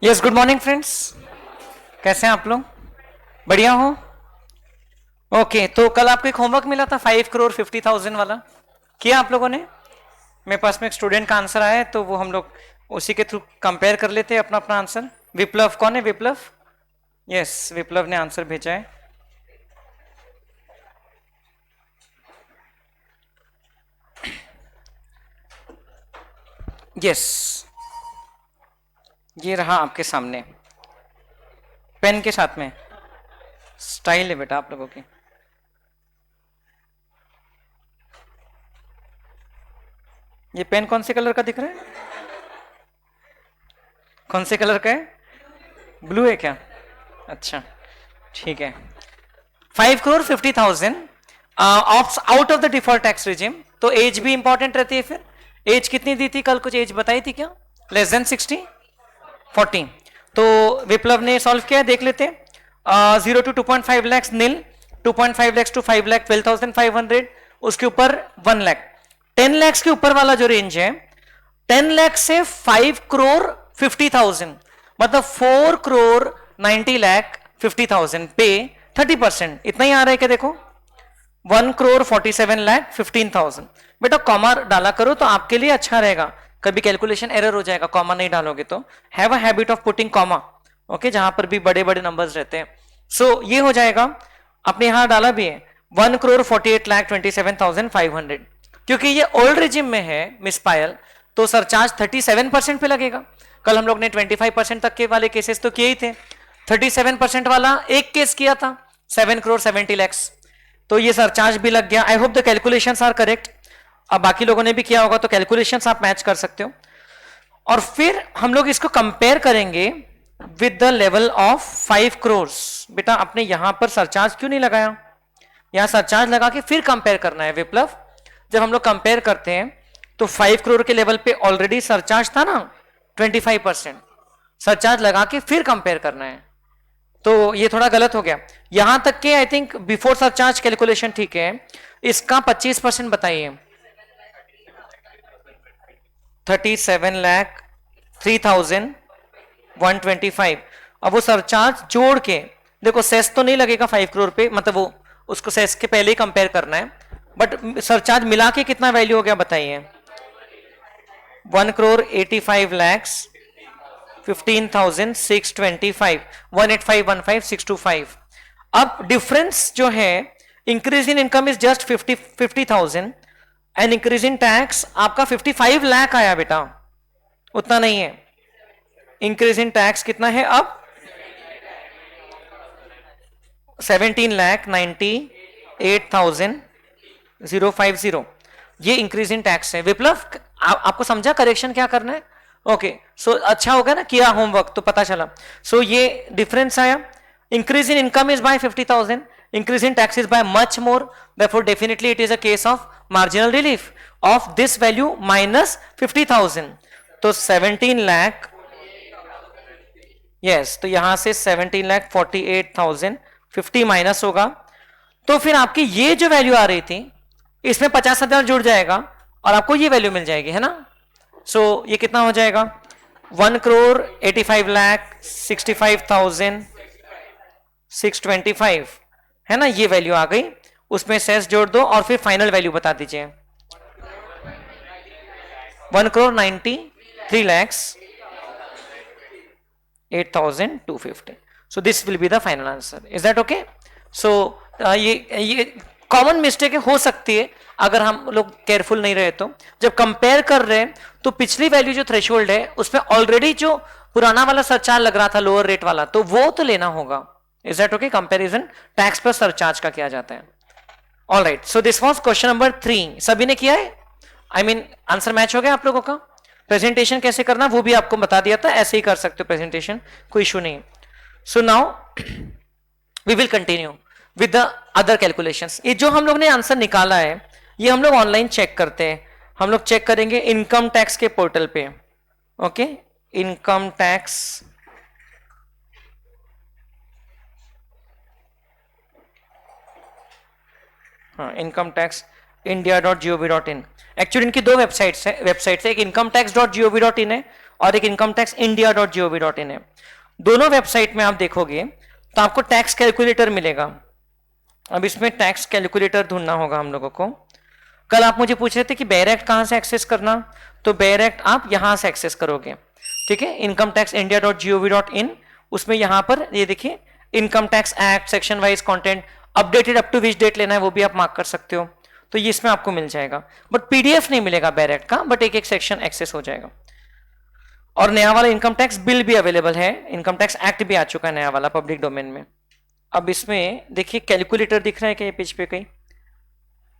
Yes, good morning friends. कैसे हैं आप लोग? बढ़िया हो? ओके, तो कल आपको एक होमवर्क मिला था 5,50,00,000 वाला, किया आप लोगों ने? मेरे पास में एक स्टूडेंट का आंसर आया है, तो वो हम लोग उसी के थ्रू कंपेयर कर लेते हैं अपना अपना आंसर। विप्लव, कौन है विप्लव? यस, विप्लव ने आंसर भेजा है। यस, ये रहा आपके सामने, पेन के साथ में। स्टाइल है बेटा आप लोगों की। ये पेन कौन से कलर का दिख रहा है? कौन से कलर का है? ब्लू है क्या? अच्छा, ठीक है। 5,50,00,000 out of the default tax regime. तो एज भी इंपॉर्टेंट रहती है। फिर एज कितनी दी थी कल? कुछ एज बताई थी क्या? Less than 60, 40। तो विप्लव ने सॉल्व किया, देख लेते हैं। 0 to 2.5 lakhs nil, 2.5 lakhs to 5 lakh 12,500, उसके ऊपर 1 लाख। 10 lakhs के ऊपर वाला जो रेंज है, 10 लाख से 5,50,00,000, मतलब 4,90,50,000 पे 30%, इतना ही आ रहा है क्या? देखो, 1,47,15,000। बेटा कॉमा डाला करो तो आपके लिए अच्छा रहेगा, कभी कैलकुलेशन एरर हो जाएगा कॉमा नहीं डालोगे तो। Have a habit of putting comma, okay, जहां पर भी बड़े बड़े नंबर्स रहते हैं। सो ये हो जाएगा, आपने यहां डाला भी है 1,48,27,500। क्योंकि ये ओल्ड रिजिम में है मिस पायल, तो सरचार्ज 37% पे लगेगा। कल हम लोग ने 25% तक के वाले केसेस तो किए ही थे, 37% वाला एक केस किया था 7,70,00,000, तो ये सरचार्ज भी लग गया। I hope the calculations are correct. अब बाकी लोगों ने भी किया होगा तो कैलकुलेशंस आप मैच कर सकते हो। और फिर हम लोग इसको कंपेयर करेंगे with the level of 5 crore. बेटा आपने यहां पर सरचार्ज क्यों नहीं लगाया? यहां सरचार्ज लगा के फिर कंपेयर करना है विप्लव। जब हम लोग कंपेयर करते हैं तो 5 करोड़ के लेवल पे ऑलरेडी सरचार्ज था ना 25%, सरचार्ज लगा के फिर कंपेयर करना है। तो ये थोड़ा गलत हो गया। यहां तक के I think before surcharge calculation ठीक है। इसका 25% बताइए। 37,03,125। अब वो सरचार्ज जोड़ के देखो, सेस तो नहीं लगेगा 5 करोड़ पे, मतलब वो उसको सेस के पहले ही कंपेयर करना है, बट सरचार्ज मिला के कितना वैल्यू हो गया बताइए? 1,85,15,625, 1,85,15,625। अब डिफरेंस जो है, increase in income is just 50,000 and increase in tax आपका 55 लाख आया बेटा, उतना नहीं है। इंक्रीज इन टैक्स कितना है अब? 17,98,050। ये इंक्रीज इन टैक्स है। विप्लव आपको समझा करेक्शन क्या करना है? ओके, सो अच्छा होगा ना, किया होमवर्क तो पता चला। सो ये डिफरेंस आया। Increase in income is by 50,000, increase in tax is by much more, therefore definitely it is a case of marginal relief of this value minus 50,000। तो 17 लाख, यस, तो यहां से 17,48,050 माइनस होगा। तो फिर आपकी ये जो वैल्यू आ रही थी, इसमें 50,000 जुड़ जाएगा और आपको ये वैल्यू मिल जाएगी, है ना? सो ये कितना हो जाएगा? 1,85,65,625, है ना? ये वैल्यू आ गई, उसमें सेस जोड़ दो और फिर फाइनल वैल्यू बता दीजिए। 1,93,08,250। So this will be the final answer. Is that okay? So ये कॉमन मिस्टेक हो सकती है अगर हम लोग केयरफुल नहीं रहे तो। जब कंपेयर कर रहे हैं तो पिछली वैल्यू जो थ्रेशोल्ड है उसमें ऑलरेडी जो पुराना वाला सरचार्ज लग रहा था लोअर रेट वाला, तो वो तो लेना होगा। Is that okay? Comparison tax पर सरचार्ज का किया जाता है। All right, so this was question number 3। सभी ने किया है? आई मीन आंसर मैच हो गया आप लोगों का? प्रेजेंटेशन कैसे करना वो भी आपको बता दिया था, ऐसे ही कर सकते हो प्रेजेंटेशन, कोई इशू नहीं। So now we will continue with the other calculations. ये जो हम लोग ने आंसर निकाला है ये हम लोग ऑनलाइन चेक करते हैं। हम लोग चेक करेंगे इनकम टैक्स के पोर्टल पे। ओके, इनकम टैक्स, हाँ, इनकम टैक्स india.gov.in। एक्चुअली इनकी दो वेबसाइट्स है, एक incometax.gov.in है और एक incometaxindia.gov.in है। दोनों वेबसाइट में आप देखोगे तो आपको टैक्स कैलकुलेटर मिलेगा। अब इसमें टैक्स कैलकुलेटर ढूंढना होगा हम लोगों को। कल आप मुझे पूछ रहे थे कि बेयर एक्ट कहां से एक्सेस करना, तो बेयर एक्ट आप यहां से एक्सेस करोगे, ठीक है। incometaxindia.gov.in, उसमें यहां पर ये देखिए income tax act section wise content updated up to which date लेना है वो भी आप मार्क कर सकते हो, तो ये इसमें आपको मिल जाएगा। बट पीडीएफ नहीं मिलेगा बेयर एक्ट का, बट एक एक सेक्शन एक्सेस हो जाएगा। और नया वाला इनकम टैक्स बिल भी अवेलेबल है, इनकम टैक्स एक्ट भी आ चुका है नया वाला पब्लिक डोमेन में। अब इसमें देखिए कैलकुलेटर दिख रहा है क्या ये पेज पे कहीं?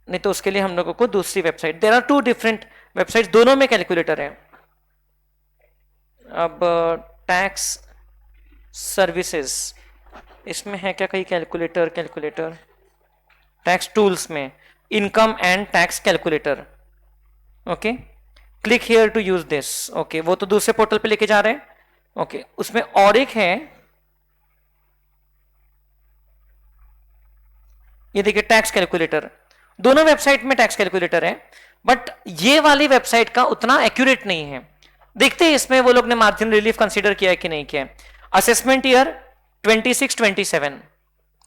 नहीं, तो उसके लिए हम लोगों को दूसरी website, there are two different website, दोनों में कैलकुलेटर है। अब टैक्स सर्विसेज, इसमें है क्या कहीं कैलकुलेटर? टैक्स टूल्स में income and tax calculator, okay. Click here to use this, okay. वो तो दूसरे पोर्टल पे लेके जा रहे हैं, ओके। उसमें और एक है, ये देखिए टैक्स कैलकुलेटर। दोनों वेबसाइट में टैक्स कैलकुलेटर है, बट ये वाली वेबसाइट का उतना एक्यूरेट नहीं है। देखते हैं इसमें वो लोग ने मार्जिन रिलीफ कंसीडर किया है कि नहीं किया है। असेसमेंट ईयर 26-27,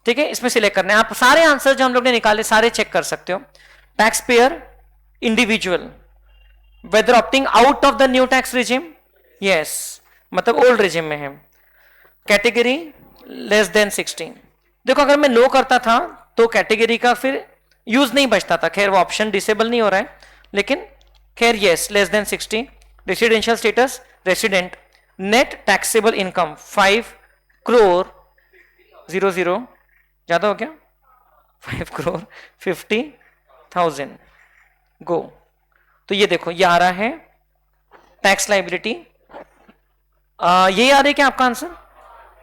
ठीक है, इसमें सिलेक्ट करना है। आप सारे आंसर जो हम लोग ने निकाले सारे चेक कर सकते हो। Tax payer individual, whether opting out of the new tax regime, yes, मतलब ओल्ड रिजिम में है। Category less than 16। देखो अगर मैं नो करता था तो कैटेगरी का फिर यूज नहीं बचता था, खैर वो ऑप्शन डिसेबल नहीं हो रहा है, लेकिन खैर yes less than 60। Residential status resident, net taxable income 5 crore 00, ज्यादा हो गया, 5 crore 50,000, गो। तो ये देखो ये आ रहा है टैक्स लाइबिलिटी, ये आ रहा है क्या आपका answer?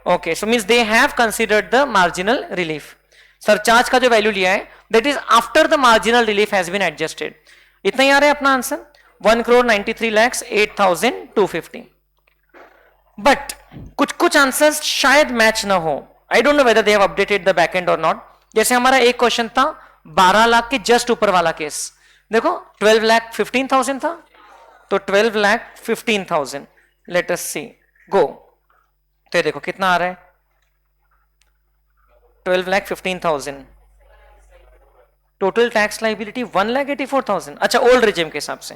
Okay, so means they have considered the marginal relief. Surcharge का जो वैल्यू लिया है that is after the marginal relief has been adjusted. इतना ही आ रहा है अपना आंसर, 1,93,08,250। बट कुछ आंसर्स शायद मैच ना हो, I don't know whether they have updated the back end और नॉट। जैसे हमारा एक क्वेश्चन था 12 लाख के जस्ट ऊपर वाला केस, देखो 12,15,000 था, तो 12,15,000, लेट अस सी, गो। तो देखो कितना आ रहा है, 12,15,000। Total tax liability 1,84,000। अच्छा, ओल्ड रेजिम के हिसाब से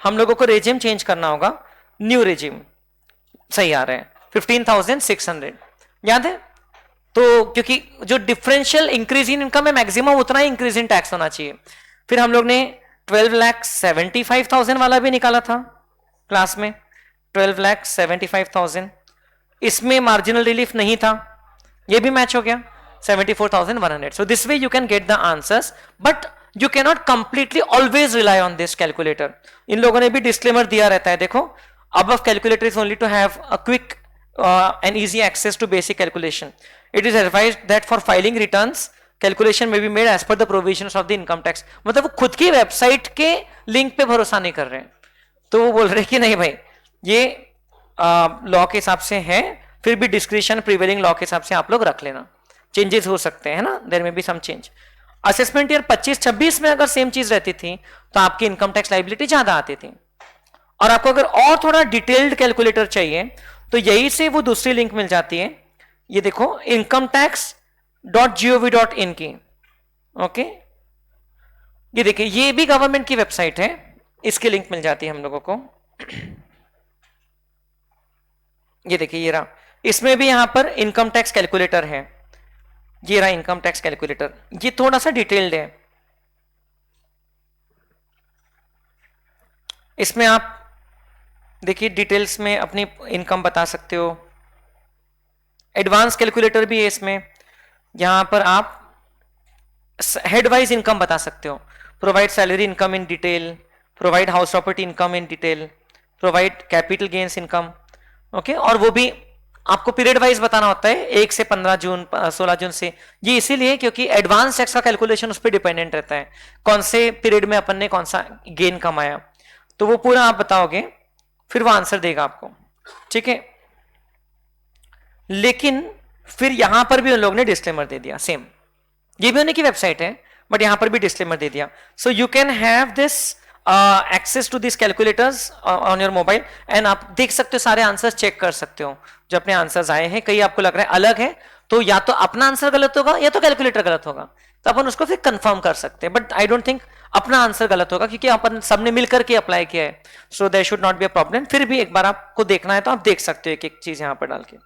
हम लोगों को रेजिम चेंज करना होगा, न्यू रेजिम सही आ रहा है 15,600, याद है? तो क्योंकि जो डिफरेंशियल इंक्रीज इन इनकम है मैक्सिमम उतना ही इंक्रीज इन टैक्स होना चाहिए। फिर हम लोग ने 12,75,000 वाला भी निकाला था क्लास में, 12,75,000, इसमें मार्जिनल रिलीफ नहीं था, ये भी मैच हो गया 74,100। so this way you can get the answers, but you cannot completely always rely on this calculator। इन लोगों ने भी डिस्क्लेमर दिया रहता है, देखो above calculator is only to have a quick and easy access to basic calculation। it is advised that for filing returns calculation may be made as per the provisions of the income tax। मतलब वो खुद की website के link पे भरोसा नहीं कर रहे हैं, तो वो बोल रहे कि नहीं भाई ये लॉ के हिसाब से है, फिर भी डिस्क्रिप्शन प्रिवेलिंग लॉ के हिसाब से आप लोग रख लेना, चेंजेस हो सकते हैं ना, there may be some change. Assessment year 25-26 में अगर सेम चीज रहती थी तो आपकी इनकम टैक्स लाइबिलिटी ज्यादा आती थी। और आपको अगर और थोड़ा डिटेल्ड कैलकुलेटर चाहिए तो यही से वो दूसरी लिंक मिल जाती है, ये देखो incometax.gov.in की, ओके। ये देखिए ये भी गवर्नमेंट की वेबसाइट है, इसकी लिंक मिल जाती है हम लोगों को। ये देखिए ये रहा, इसमें भी यहां पर इनकम टैक्स कैलकुलेटर है, ये रहा इनकम टैक्स कैलकुलेटर, ये थोड़ा सा डिटेल्ड है। इसमें आप देखिए डिटेल्स में अपनी इनकम बता सकते हो, एडवांस कैलकुलेटर भी है इसमें, यहां पर आप हेड वाइज इनकम बता सकते हो, provide salary income in detail, provide house property income in detail, provide capital gains income, okay. और वो भी आपको पीरियड वाइज बताना होता है, 1 से 15 जून 16 जून से, ये इसीलिए क्योंकि एडवांस टैक्स का कैलकुलेशन उस पर डिपेंडेंट रहता है, कौन से पीरियड में अपन ने कौन सा गेन कमाया, तो वो पूरा आप बताओगे फिर वो आंसर देगा आपको, ठीक है। लेकिन फिर यहां पर भी उन लोगों ने डिस्क्लेमर दे दिया सेम, ये भी उन्हीं की वेबसाइट है, बट यहां पर भी डिस्क्लेमर दे दिया. So you can have this access to this calculators on your mobile and आप देख सकते हो, सारे आंसर्स चेक कर सकते हो जो अपने आंसर्स आए हैं. कहीं आपको लग रहा है अलग है तो या तो अपना आंसर गलत होगा या तो कैलकुलेटर गलत होगा, तो अपन उसको फिर कंफर्म कर सकते हैं. बट आई डोंट थिंक अपना आंसर गलत होगा क्योंकि अपन सबने मिलकर के अप्लाई किया है. So there should not be a problem. फिर भी एक बार आपको देखना है तो आप देख सकते हो एक एक चीज यहां पर डाल के.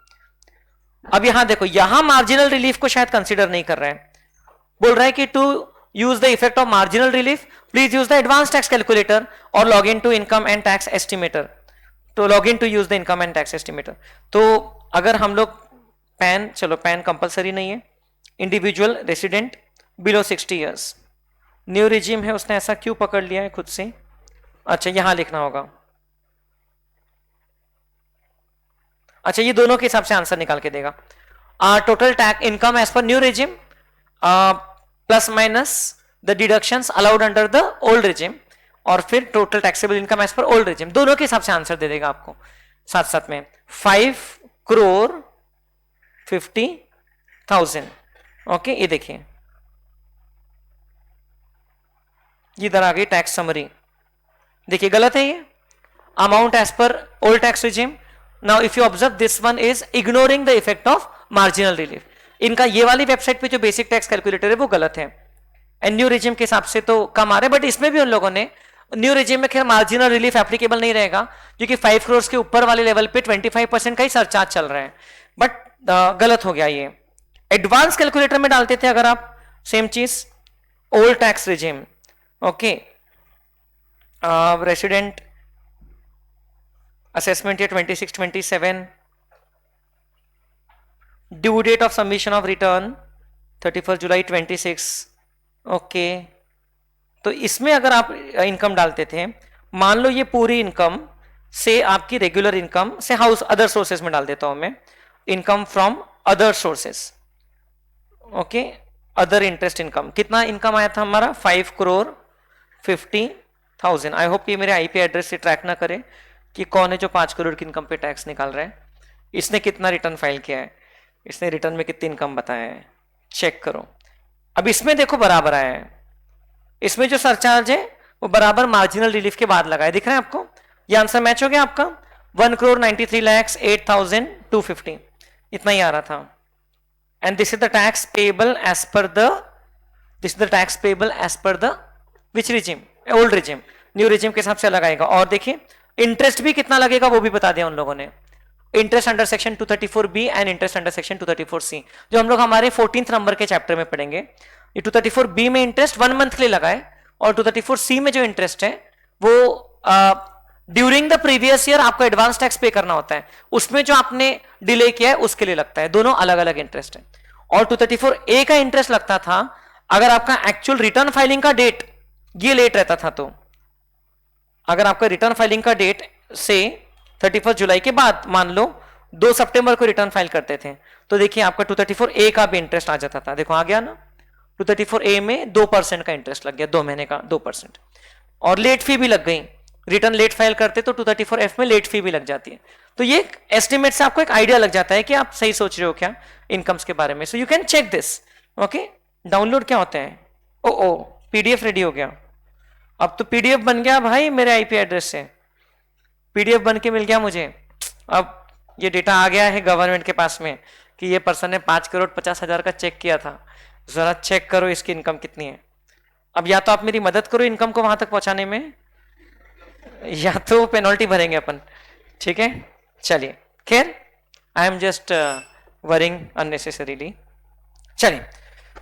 अब यहां देखो, यहां मार्जिनल रिलीफ को शायद कंसीडर नहीं कर रहे हैं. बोल रहा है कि to use the effect of marginal relief please use the advance tax calculator और log in to income and tax estimator. तो log in to use the income and tax estimator. तो अगर हम लोग पैन, चलो पैन कंपलसरी नहीं है. Individual resident below 60 years, new regime है, उसने ऐसा क्यों पकड़ लिया है खुद से? अच्छा यहां लिखना होगा. अच्छा ये दोनों के हिसाब से आंसर निकाल के देगा. Total tax income as per new regime plus minus the deductions allowed under the old regime और फिर total taxable income as per old regime, दोनों के हिसाब से आंसर दे देगा आपको साथ साथ में. 5,50,000. ओके ये देखिए इधर आ गई टैक्स समरी. देखिए गलत है ये. Amount as per old tax regime. Now if you observe this one is ignoring the effect of marginal relief. इनका ये वाली वेबसाइट पे जो बेसिक टैक्स कैलकुलेटर है वो गलत है एंड न्यू रिजीम के हिसाब से तो कम आ रहे. बट इसमें भी उन लोगों ने न्यू रिजीम में खैर मार्जिनल रिलीफ एप्लीकेबल नहीं रहेगा क्योंकि 5 करोड़ के ऊपर वाले लेवल पे 25% का ही सरचार्ज चल रहा है. बट गलत हो गया ये. एडवांस कैलकुलेटर में डालते थे अगर आप सेम चीज old tax regime. Okay resident assessment ये 26-27, due date of submission of return 31 July 26. Okay तो इसमें अगर आप इनकम डालते थे, मान लो ये पूरी इनकम से आपकी रेगुलर इनकम से हाउस अदर सोर्सेस में डाल देता हूं मैं, income from other sources. Okay other interest income, कितना इनकम आया था हमारा? 5,50,000. आई होप ये मेरे आईपी एड्रेस से ट्रैक ना करे कि कौन है जो 5 करोड़ की इनकम पे टैक्स निकाल रहा है. इसने कितना रिटर्न फाइल किया है, इसने रिटर्न में कितनी इनकम बताया है, चेक करो. अब इसमें देखो बराबर आया है, इसमें जो सरचार्ज है वो बराबर मार्जिनल रिलीफ के बाद लगा है. दिख रहा है आपको? ये आंसर मैच हो गया आपका. 1,93,08,250 इतना ही आ रहा था. And this is the tax payable as per the, this is the tax payable as per the which regime? Old regime. New regime के हिसाब से लगाएगा. और देखिए इंटरेस्ट भी कितना लगेगा वो भी बता दिया उन लोगों ने. Interest under section 234B and interest under section 234C जो हम लोग हमारे 14th नंबर के चैप्टर में पढ़ेंगे. ये 234B में इंटरेस्ट 1 मंथ के लिए लगा है और 234C में जो इंटरेस्ट है वो ड्यूरिंग द प्रीवियस ईयर आपको एडवांस टैक्स पे करना होता है, उसमें जो आपने डिले किया है उसके लिए लगता है. दोनों अलग अलग इंटरेस्ट है. और 234A का इंटरेस्ट लगता था अगर आपका एक्चुअल रिटर्न फाइलिंग का डेट ये लेट रहता था. तो अगर आपका रिटर्न फाइलिंग का डेट से 31 जुलाई के बाद मान लो 2 सितंबर को रिटर्न फाइल करते थे तो देखिए आपका 234A का भी इंटरेस्ट आ जाता था. देखो आ गया ना, 234A में 2% का इंटरेस्ट लग गया, 2 महीने का 2%. और लेट फी भी लग गई, रिटर्न लेट फाइल करते तो 234F में लेट फी भी लग जाती है. तो ये एस्टिमेट से आपको एक आइडिया लग जाता है कि आप सही सोच रहे हो क्या इनकम्स के बारे में. So you can check this. Okay download क्या होता है? ओ PDF रेडी हो गया. अब तो PDF बन गया भाई मेरे आईपी एड्रेस से, PDF बन के मिल गया मुझे. अब ये डेटा आ गया है गवर्नमेंट के पास में कि ये पर्सन ने 5,50,00,000 का चेक किया था, जरा चेक करो इसकी इनकम कितनी है. अब या तो आप मेरी मदद करो इनकम को वहां तक पहुंचाने में या तो पेनल्टी भरेंगे अपन. ठीक है चलिए, खैर I am just worrying unnecessarily. चलिए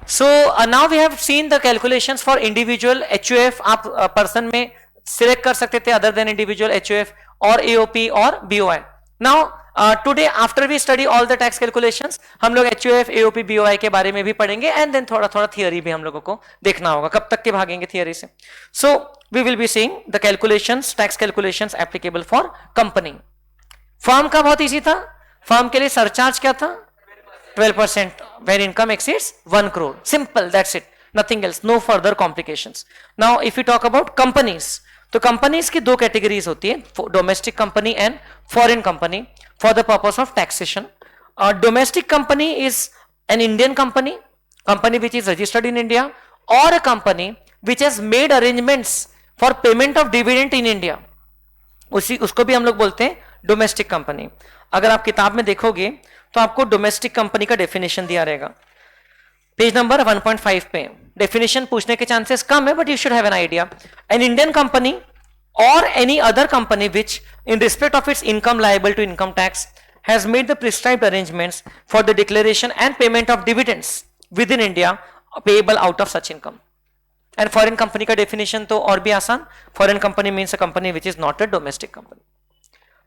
so now we have seen the calculations for individual HUF. आप पर्सन में सिलेक्ट कर सकते थे अदर देन इंडिविजुअल HUF और AOP और BOI. Now today after we study all the tax calculations हम लोग HUF AOP BOI के बारे में भी पढ़ेंगे एंड देन थोड़ा थोड़ा थियरी भी हम लोगों को देखना होगा. कब तक के भागेंगे थियरी से? So we will be seeing the calculations, tax calculations applicable for company. Firm का बहुत इजी था. फर्म के लिए सरचार्ज क्या था? 12% when income exceeds 1 crore. Simple, that's it. Nothing else. No further complications. Now, if we talk about companies, तो companies की 2 categories होती है, domestic company and foreign company for the purpose of taxation. Domestic company is an Indian company, company which is registered in India और a company which has made arrangements for payment of dividend in India, उसको भी हम लोग बोलते हैं domestic company. अगर आप किताब में देखोगे तो आपको डोमेस्टिक कंपनी का डेफिनेशन दिया रहेगा पेज नंबर 1.5 पे। डेफिनेशन पूछने के चांसेस कम है, but you should have an idea. N Indian company or any other company which in respect of its income liable to income tax has made the prescribed arrangements for the declaration and payment of dividends within India payable out of such income. And foreign company का definition तो और भी आसान, foreign company means a company which is not a domestic company.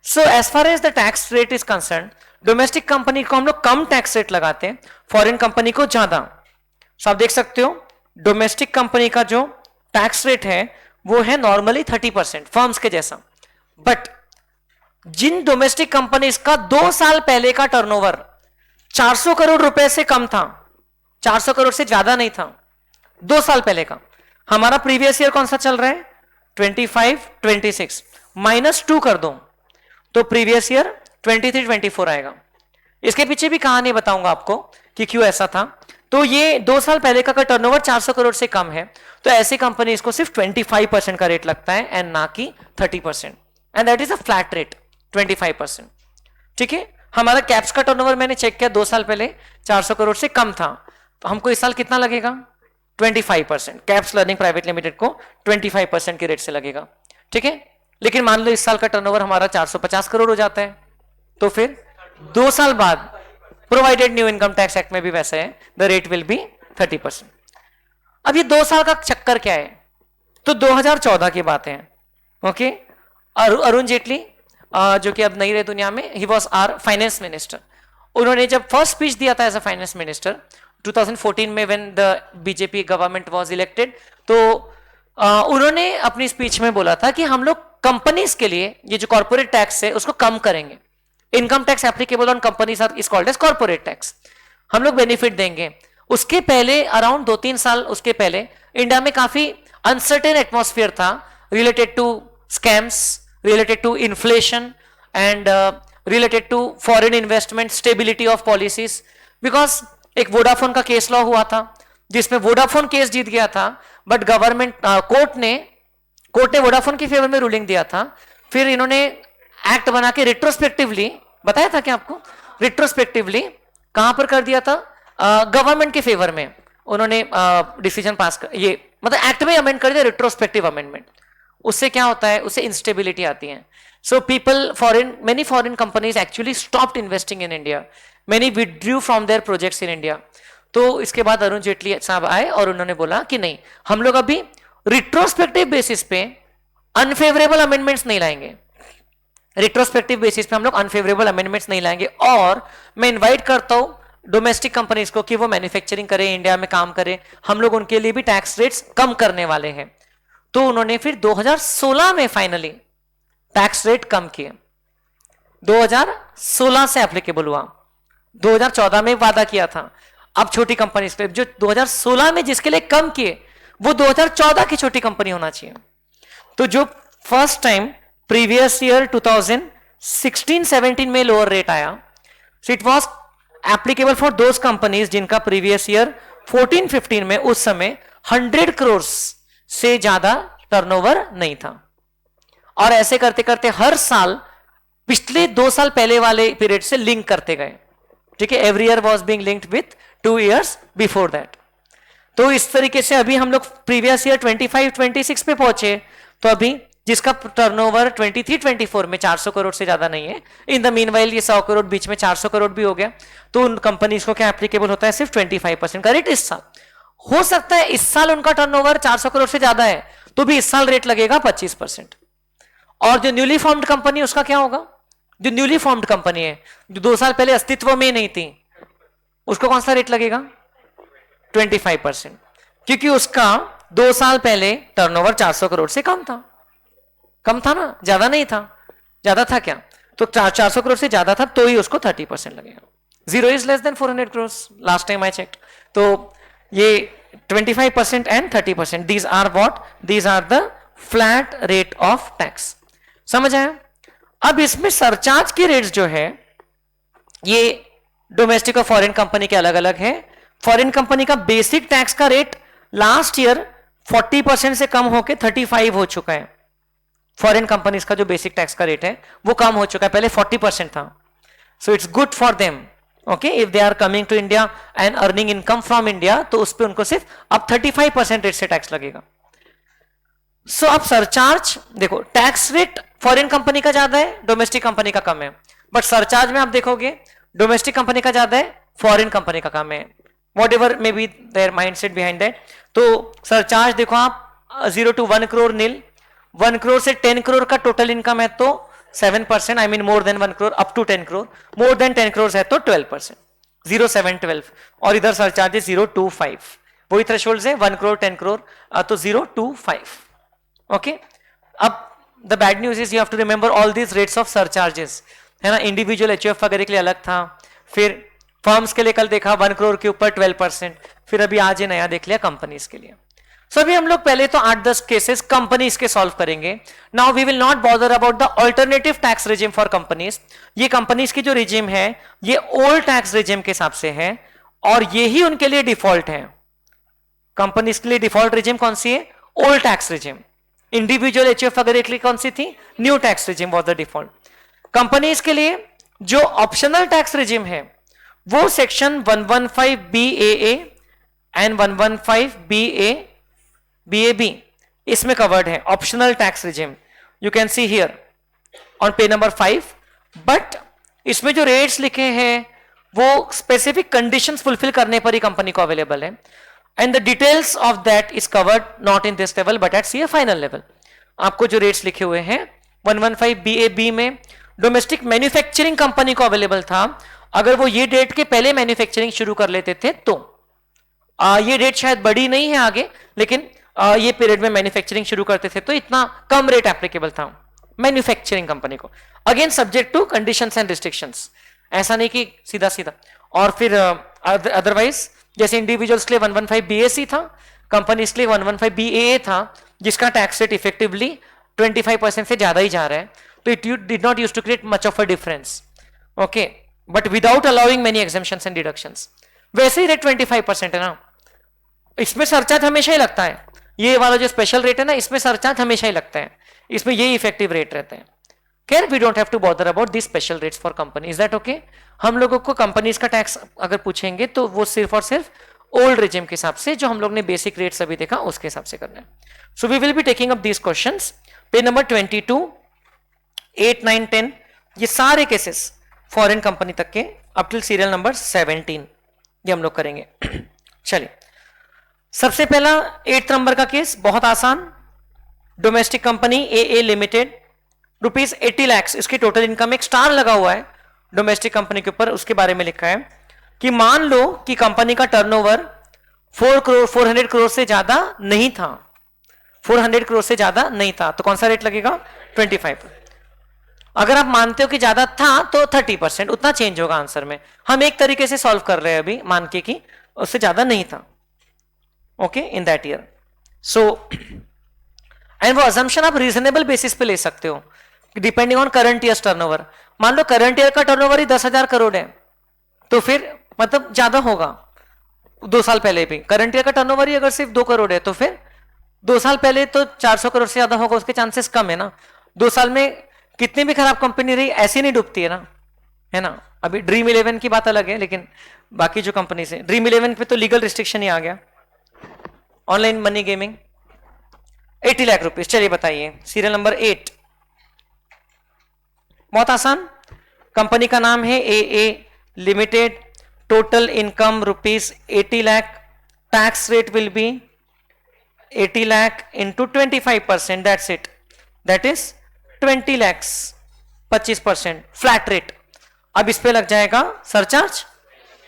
So as far as the tax rate is concerned, domestic company को हम लोग कम tax rate लगाते हैं, foreign company को ज्यादा। so आप देख सकते हो domestic company का जो tax rate है वो है नॉर्मली 30% फर्म्स के जैसा, बट जिन डोमेस्टिक कंपनीज का 2 साल पहले का टर्नओवर 400 करोड़ रुपए से कम था, 400 करोड़ से ज्यादा नहीं था 2 साल पहले का, हमारा प्रीवियस ईयर कौन सा चल रहा है 25 26 -2 कर दो तो प्रीवियस ईयर 23 24 आएगा। इसके पीछे भी कहानी बताऊंगा आपको कि क्यों ऐसा था। तो ये 2 साल पहले का टर्नओवर 400 करोड़ से कम है तो ऐसी कंपनीज को सिर्फ 25% का रेट लगता है एंड ना कि 30%, and that is a flat rate 25%। ठीक है, हमारा कैप्स का टर्नओवर मैंने चेक किया 2 साल पहले 400 करोड़ से कम था, तो हमको इस साल कितना लगेगा 25%। कैप्स लर्निंग प्राइवेट लिमिटेड को 25% के रेट से लगेगा। ठीक है, लेकिन मान लो इस साल का टर्नओवर हमारा 450 करोड़ हो जाता है तो फिर 2 साल बाद provided new income tax act में भी वैसा है, द रेट विल बी 30%। अब ये 2 साल का चक्कर क्या है, तो 2014 की बात है। ओके, अरुण जेटली जो कि अब नहीं रहे दुनिया में, he was our finance minister. उन्होंने जब फर्स्ट स्पीच दिया था एज अ फाइनेंस मिनिस्टर 2014 में when the BJP government was elected, तो उन्होंने अपनी स्पीच में बोला था कि हम लोग कंपनीज के लिए ये जो कॉर्पोरेट टैक्स है उसको कम करेंगे। Income tax applicable on companies is called as corporate tax, हम लोग बेनिफिट देंगे। उसके पहले अराउंड 2-3 साल उसके पहले इंडिया में काफी अनसर्टेन एटमॉस्फेयर था related to scams, related to inflation and related to foreign investment, stability of policies. Because एक वोडाफोन का केस लॉ हुआ था जिसमें वोडाफोन केस जीत गया था, बट गवर्नमेंट कोर्ट ने वोडाफोन के फेवर में रूलिंग दिया था। फिर इन्होंने एक्ट बना के रिट्रोस्पेक्टिवली, बताया था क्या आपको, रिट्रोस्पेक्टिवली कहां पर कर दिया था, गवर्नमेंट के फेवर में उन्होंने डिसीजन पास कर, ये मतलब एक्ट में अमेंड कर दिया, रिट्रोस्पेक्टिव अमेंडमेंट। उससे क्या होता है, उससे इंस्टेबिलिटी आती है। So many foreign companies actually stopped investing in India, many withdrew from their projects in India. तो इसके बाद अरुण जेटली साहब आए और उन्होंने बोला कि नहीं, हम लोग अभी रिट्रोस्पेक्टिव बेसिस पे अनफेवरेबल अमेंडमेंट्स नहीं लाएंगे, रिट्रोस्पेक्टिव बेसिस पे हम लोग अनफेवरेबल अमेंडमेंट्स नहीं लाएंगे। और मैं इनवाइट करता हूं डोमेस्टिक कंपनीज को कि वो मैन्युफैक्चरिंग करें, इंडिया में काम करें, हम लोग उनके लिए भी टैक्स रेट्स कम करने वाले हैं। तो उन्होंने फिर 2016 में फाइनली टैक्स रेट कम किए, 2016 से एप्लीकेबल हुआ, 2014 में वादा किया था। अब छोटी कंपनी जो 2016 में जिसके लिए कम किए वो 2014 की छोटी कंपनी होना चाहिए। तो जो फर्स्ट टाइम प्रीवियस ईयर 2016-17 में लोअर रेट आया, it was applicable for those companies जिनका प्रीवियस ईयर 14-15 में उस समय 100 करोड़ से ज्यादा टर्नओवर नहीं था। और ऐसे करते करते हर साल पिछले 2 साल पहले वाले पीरियड से लिंक करते गए। ठीक है, every year was being linked with 2 years before that. तो इस तरीके से अभी हम लोग प्रीवियस ईयर 25-26 पे पहुंचे, तो अभी जिसका टर्नओवर 23-24 में 400 करोड़ से ज्यादा नहीं है, इन द मीनवाइल ये 100 करोड़ बीच में 400 करोड़ भी हो गया, तो उन कंपनीज को क्या एप्लीकेबल होता है, सिर्फ 25% का रेट इस साल। हो सकता है इस साल उनका टर्नओवर 400 करोड़ से ज्यादा है तो भी इस साल रेट लगेगा 25%। और जो न्यूली फॉर्म्ड कंपनी उसका क्या होगा, जो न्यूली फॉर्म्ड कंपनी है जो 2 साल पहले अस्तित्व में नहीं थी, उसको कौन सा रेट लगेगा 25%, क्योंकि उसका 2 साल पहले टर्नओवर 400 करोड़ से कम था ना, ज्यादा नहीं था। ज्यादा था क्या, तो 400 करोड़ से ज्यादा था तो ही उसको 30% लगेगा। 0 is less than 400 crores last time I checked. तो ये 25% and 30%, these are what, these are the flat rate of tax. समझ आया? अब इसमें सरचार्ज के रेट्स जो है ये डोमेस्टिक और फॉरेन कंपनी के अलग अलग है। फॉरेन कंपनी का बेसिक टैक्स का रेट लास्ट ईयर 40% से कम होके 35 हो चुका है। फॉरेन कंपनीज का जो बेसिक टैक्स का रेट है वो कम हो चुका है, पहले 40% था। So it's good for them, okay, if they are coming to India and earning income from India, तो उस पर उनको सिर्फ अब 35% रेट से टैक्स लगेगा। सो अब सरचार्ज देखो, टैक्स रेट फॉरेन कंपनी का ज्यादा है, डोमेस्टिक कंपनी का कम है, बट सरचार्ज में आप देखोगे डोमेस्टिक कंपनी का ज्यादा है, फॉरेन कंपनी का कम है, what ever may be there mindset behind that. तो सरचार्ज देखो आप 0 to 1 crore नील, 1 crore से 10 crore का टोटल इनकम है तो 7%, I mean more than 1 crore up to 10 crore, more than 10 crore है तो 12%, 0, 7, 12, और इधर सरचार्ज 0 to 5, वही थ्रेशोल्ड है 1 crore 10 crore तो 0 to 5, ओके। अब the bad news is you have to remember all these rates of surcharges, है ना। इंडिविजुअल एचयूएफ वगैरह के लिए अलग था, फिर फर्म्स के लिए कल देखा 1 crore के ऊपर 12%, फिर अभी आज ये नया देख लिया कंपनीज के लिए। सो अभी हम लोग पहले तो 8-10 केसेस कंपनीज के सॉल्व करेंगे। Now we will not bother about the alternative tax regime for companies. ये कंपनीज की जो रेजिम है ये ओल्ड टैक्स रेजिम के हिसाब से है और ये ही उनके लिए डिफॉल्ट है। कंपनीज के लिए डिफॉल्ट रेजिम कौन सी है? Old tax regime. Individual HUF वगैरह के लिए कौन सी थी? New tax regime was the default. Companies के लिए जो ऑप्शनल टैक्स रेजिम है वो सेक्शन 115 BAA एंड 115 BAB इसमें कवर्ड है, optional tax regime. You can see here on page number 5, but इसमें जो रेट्स लिखे हैं वो स्पेसिफिक कंडीशंस फुलफिल करने पर ही कंपनी को अवेलेबल है, and the details of that is covered not in this level but at C A final level. आपको जो रेट्स लिखे हुए हैं 115 BAB में डोमेस्टिक मैन्युफैक्चरिंग कंपनी को अवेलेबल था, अगर वो ये डेट के पहले मैन्युफैक्चरिंग शुरू कर लेते थे तो ये डेट शायद बड़ी नहीं है आगे, लेकिन ये पीरियड में मैन्युफैक्चरिंग शुरू करते थे तो इतना कम रेट एप्लीकेबल था मैन्युफैक्चरिंग कंपनी को, again subject to conditions and restrictions, ऐसा नहीं कि सीधा सीधा। और फिर अदरवाइज जैसे इंडिविजुअल्स के लिए 115 BAC था, कंपनीज के लिए 115 BAA था, जिसका टैक्स रेट इफेक्टिवली 25% से ज्यादा ही जा रहा है, तो it did not use to create much of a difference, okay, but without allowing many exemptions and deductions. वैसे ही रेट 25% है ना, इसमें सरचार्ज हमेशा ही लगता है, ये वाला जो स्पेशल रेट है ना इसमें सरचार्ज हमेशा ही लगता है, इसमें यही इफेक्टिव रेट रहते हैं। खैर we don't have to bother about this special rates for company, is that okay. हम लोगों को कंपनीज का टैक्स अगर पूछेंगे तो वो सिर्फ और सिर्फ ओल्ड रेजिम के हिसाब से, जो हम लोग ने बेसिक रेट्स अभी देखा उसके हिसाब से करना है। So we will be taking up these questions. Page number 22, 8, 9, 10 ये सारे केसेस फॉरेन कंपनी तक के अप टिल सीरियल नंबर 17 ये हम लोग करेंगे। चलिए, सबसे पहला 8th नंबर का केस बहुत आसान। Domestic company AA limited, ₹80 lakh इसकी टोटल इनकम, एक स्टार लगा हुआ है डोमेस्टिक कंपनी के ऊपर, उसके बारे में लिखा है कि मान लो कि कंपनी का टर्नओवर 400 करोड़ से ज्यादा नहीं था, 400 करोड़ से ज्यादा नहीं था, तो कौन सा रेट लगेगा? 25। अगर आप मानते हो कि ज्यादा था तो 30%, उतना चेंज होगा आंसर में। हम एक तरीके से सॉल्व कर रहे हैं अभी, मान के कि उससे ज्यादा नहीं था, okay, in that year. So and वो अजम्पशन आप रीजनेबल बेसिस पे ले सकते हो, depending on current year turnover. मान लो करंट ईयर का टर्नओवर ही 10,000 करोड़ है, तो फिर मतलब ज्यादा होगा 2 साल पहले भी। करंट ईयर का टर्नओवर ही अगर सिर्फ 2 करोड़ है तो फिर 2 साल पहले तो 400 करोड़ से ज्यादा होगा, उसके चांसेस कम है ना। 2 साल में कितनी भी खराब कंपनी रही ऐसी नहीं डूबती है ना, है ना। अभी ड्रीम 11 की बात अलग है, लेकिन बाकी जो कंपनी से, ड्रीम 11 पे तो लीगल रिस्ट्रिक्शन ही आ गया, online money gaming. 80 lakh rupees. चलिए बताइए, सीरियल नंबर 8, बहुत आसान। कंपनी का नाम है AA limited, total income ₹80 lakh, tax rate will be 80 lakh into 25%, that's it, that is 20 lakh, 25% flat rate. अब इस पे लग जाएगा सरचार्ज?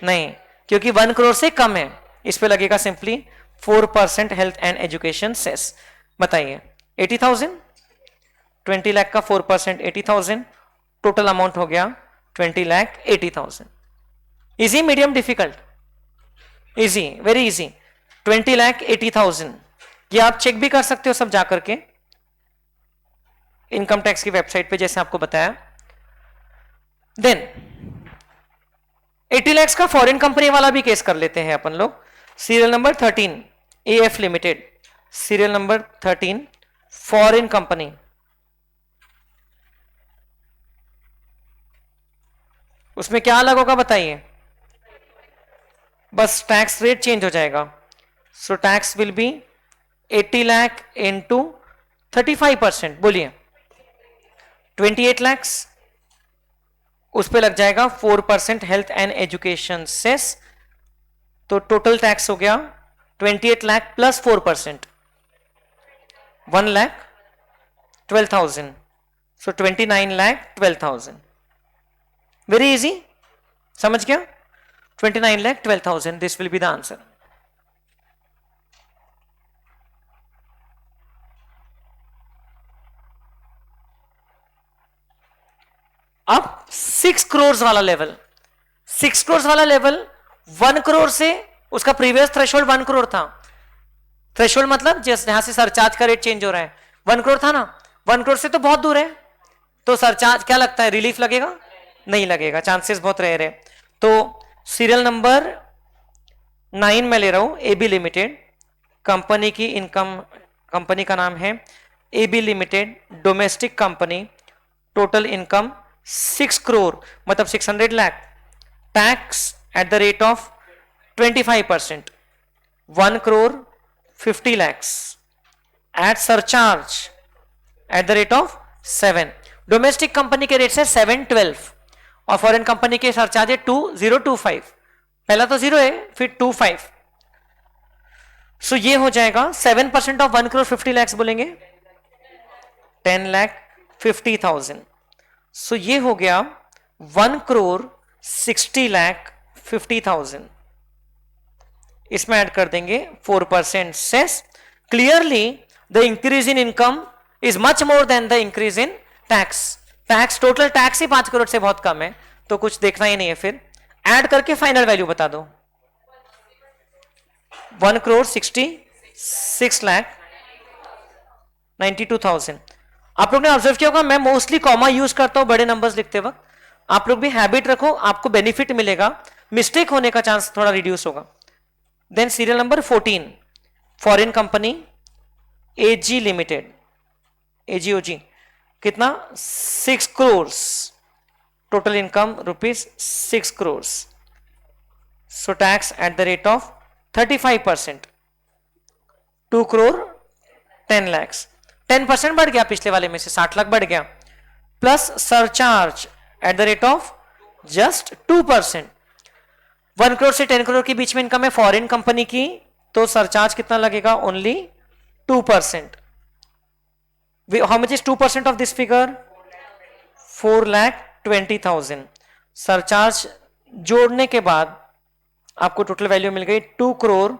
नहीं, क्योंकि 1 करोड़ से कम है, इस पे लगेगा simply 4% health and education cess. बताइए 80,000, 20 लाख का 4% 80,000, टोटल अमाउंट हो गया 20 lakh 80,000। Easy, medium, difficult? Easy, very easy. 20 lakh 80,000, ये आप चेक भी कर सकते हो सब जाकर के इनकम टैक्स की वेबसाइट पे, जैसे आपको बताया। देन 80 लाख का फॉरेन कंपनी वाला भी केस कर लेते हैं अपन लोग। Serial number 13, AF limited, serial number 13, foreign company, उसमें क्या अलग होगा बताइए? बस टैक्स रेट चेंज हो जाएगा. So tax will be 80 lakh into 35%, बोलिए 28 लैक्स. उस पे लग जाएगा 4% हेल्थ एंड एजुकेशन सेस. तो टोटल टैक्स हो गया 28 लाख प्लस 4%, 1,12,000. सो 29,12,000. वेरी इजी, समझ गया? 29,12,000, this will be the answer. अब 6 करोड़ वाला लेवल, 6 करोड़ वाला लेवल 1 करोड़ से, उसका प्रीवियस थ्रेशोल्ड 1 करोड़ था. थ्रेशोल्ड मतलब जहां से सरचार्ज का रेट चेंज हो रहा है, 1 करोड़ था ना. 1 करोड़ से तो बहुत दूर है, तो सरचार्ज क्या लगता है, रिलीफ लगेगा? नहीं लगेगा, चांसेस बहुत रेयर है. तो सीरियल नंबर 9 में ले रहा हूं, एबी लिमिटेड, कंपनी की इनकम, कंपनी का नाम है AB limited, domestic company, total income 6 crore मतलब 600 lakh, tax at the rate of 25%, 1 crore 50 lakhs, at surcharge at the rate of 7. Domestic company के रेट से 712 और फॉरेन कंपनी के सरचार्ज है 2025. पहला तो 0 है, फिर 25. सो ये हो जाएगा 7% ऑफ 1 करोड़ 50 lakhs बोलेंगे 10,50,000. सो ये हो गया 1 करोड़ 60,50,000. इसमें ऐड कर देंगे 4% cess. Clearly the increase in income is much more than the increase in tax. Tax, total tax ही 5 करोड़ से बहुत कम है, तो कुछ देखना ही नहीं है. फिर ऐड करके फाइनल वैल्यू बता दो. 1 करोड़ 66,92,000. आप लोग ने ऑब्जर्व किया होगा, मैं मोस्टली कॉमा यूज करता हूं बड़े नंबर्स लिखते वक्त. आप लोग भी हैबिट रखो, आपको बेनिफिट मिलेगा, मिस्टेक होने का चांस थोड़ा रिड्यूस होगा. Then serial number 14, foreign company AG limited, एजीओजी, कितना 6 crore, total income ₹6 crore. So tax at the rate of 35%, 2 crore 10 lakhs. 10% बढ़ गया पिछले वाले में से, 60 लाख बढ़ गया, plus surcharge at the rate of just 2%. 1 crore से 10 करोड़ के बीच में इनकम है फॉरेन कंपनी की, तो सरचार्ज कितना लगेगा, only 2%. How much is 2% of this figure? 4,20,000. Surcharge जोड़ने के बाद आपको टोटल वैल्यू मिल गई 2 करोड़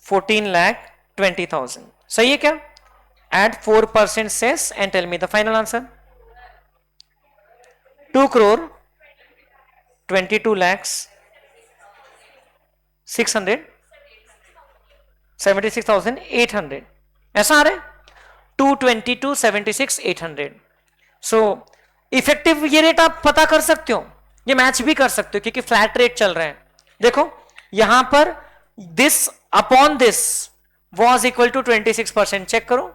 14,20,000. सही है क्या? Add 4% cess and tell me the final answer. 2 crore 22,676,800, ऐसा आ रहा है 222,76,800. सो इफेक्टिव ये रेट आप पता कर सकते हो, ये मैच भी कर सकते हो क्योंकि फ्लैट रेट चल रहे हैं. देखो यहां पर this upon this was equal to 26%. Check करो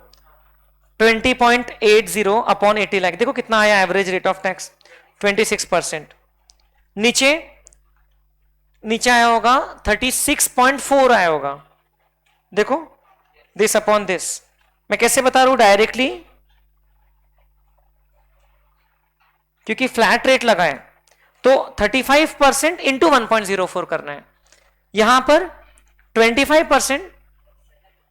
20.80 अपॉन 80 लाख. देखो कितना आया एवरेज रेट ऑफ टैक्स, 26%. नीचे नीचे आया होगा 36.4 आया होगा. देखो दिस अपॉन दिस, मैं कैसे बता रहा हूं डायरेक्टली, क्योंकि फ्लैट रेट लगा है तो 35% इंटू 1.04 करना है. यहां पर 25%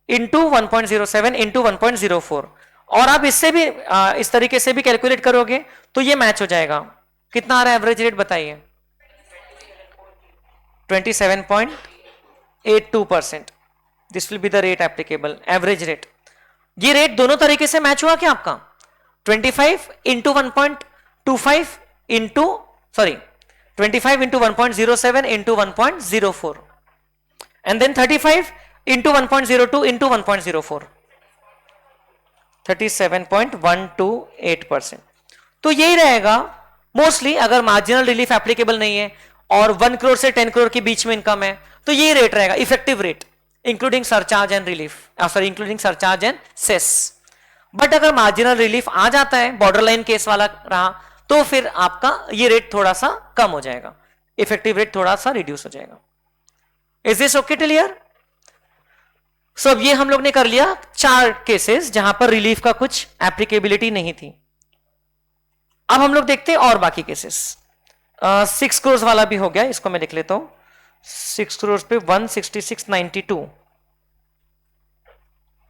इंटू 1.07 इंटू 1.04, और आप इससे भी इस तरीके से भी कैलकुलेट करोगे तो ये मैच हो जाएगा. कितना आ रहा है एवरेज रेट बताइए? 27.82%. This will be the rate applicable, average rate. ये रेट दोनों तरीके से मैच हुआ क्या आपका? 25 into 1.25 into 25 into 1.07 into 1.04 and then 35 into 1.02 into 1.04, 37.128%. तो यही रहेगा मोस्टली. अगर मार्जिनल रिलीफ एप्लीकेबल नहीं है और 1 करोड़ से 10 करोड़ के बीच में इनकम है तो यही रेट रहेगा effective rate. Including surcharge and relief, sorry including surcharge and cess. But अगर मार्जिनल रिलीफ आ जाता है, बॉर्डर लाइन केस वाला रहा, तो फिर आपका ये रेट थोड़ा सा कम हो जाएगा, इफेक्टिव रेट थोड़ा सा रिड्यूस हो जाएगा। Is this okay clear? So अब ये हम लोग ने कर लिया 4 केसेस जहां पर रिलीफ का कुछ एप्लीकेबिलिटी नहीं थी। अब हम लोग देखते हैं और बाकी केसेस। 6 करोड़ वाला भी हो गया, इसको मैं लिख लेता हूं। 6 करोड़ पे 16692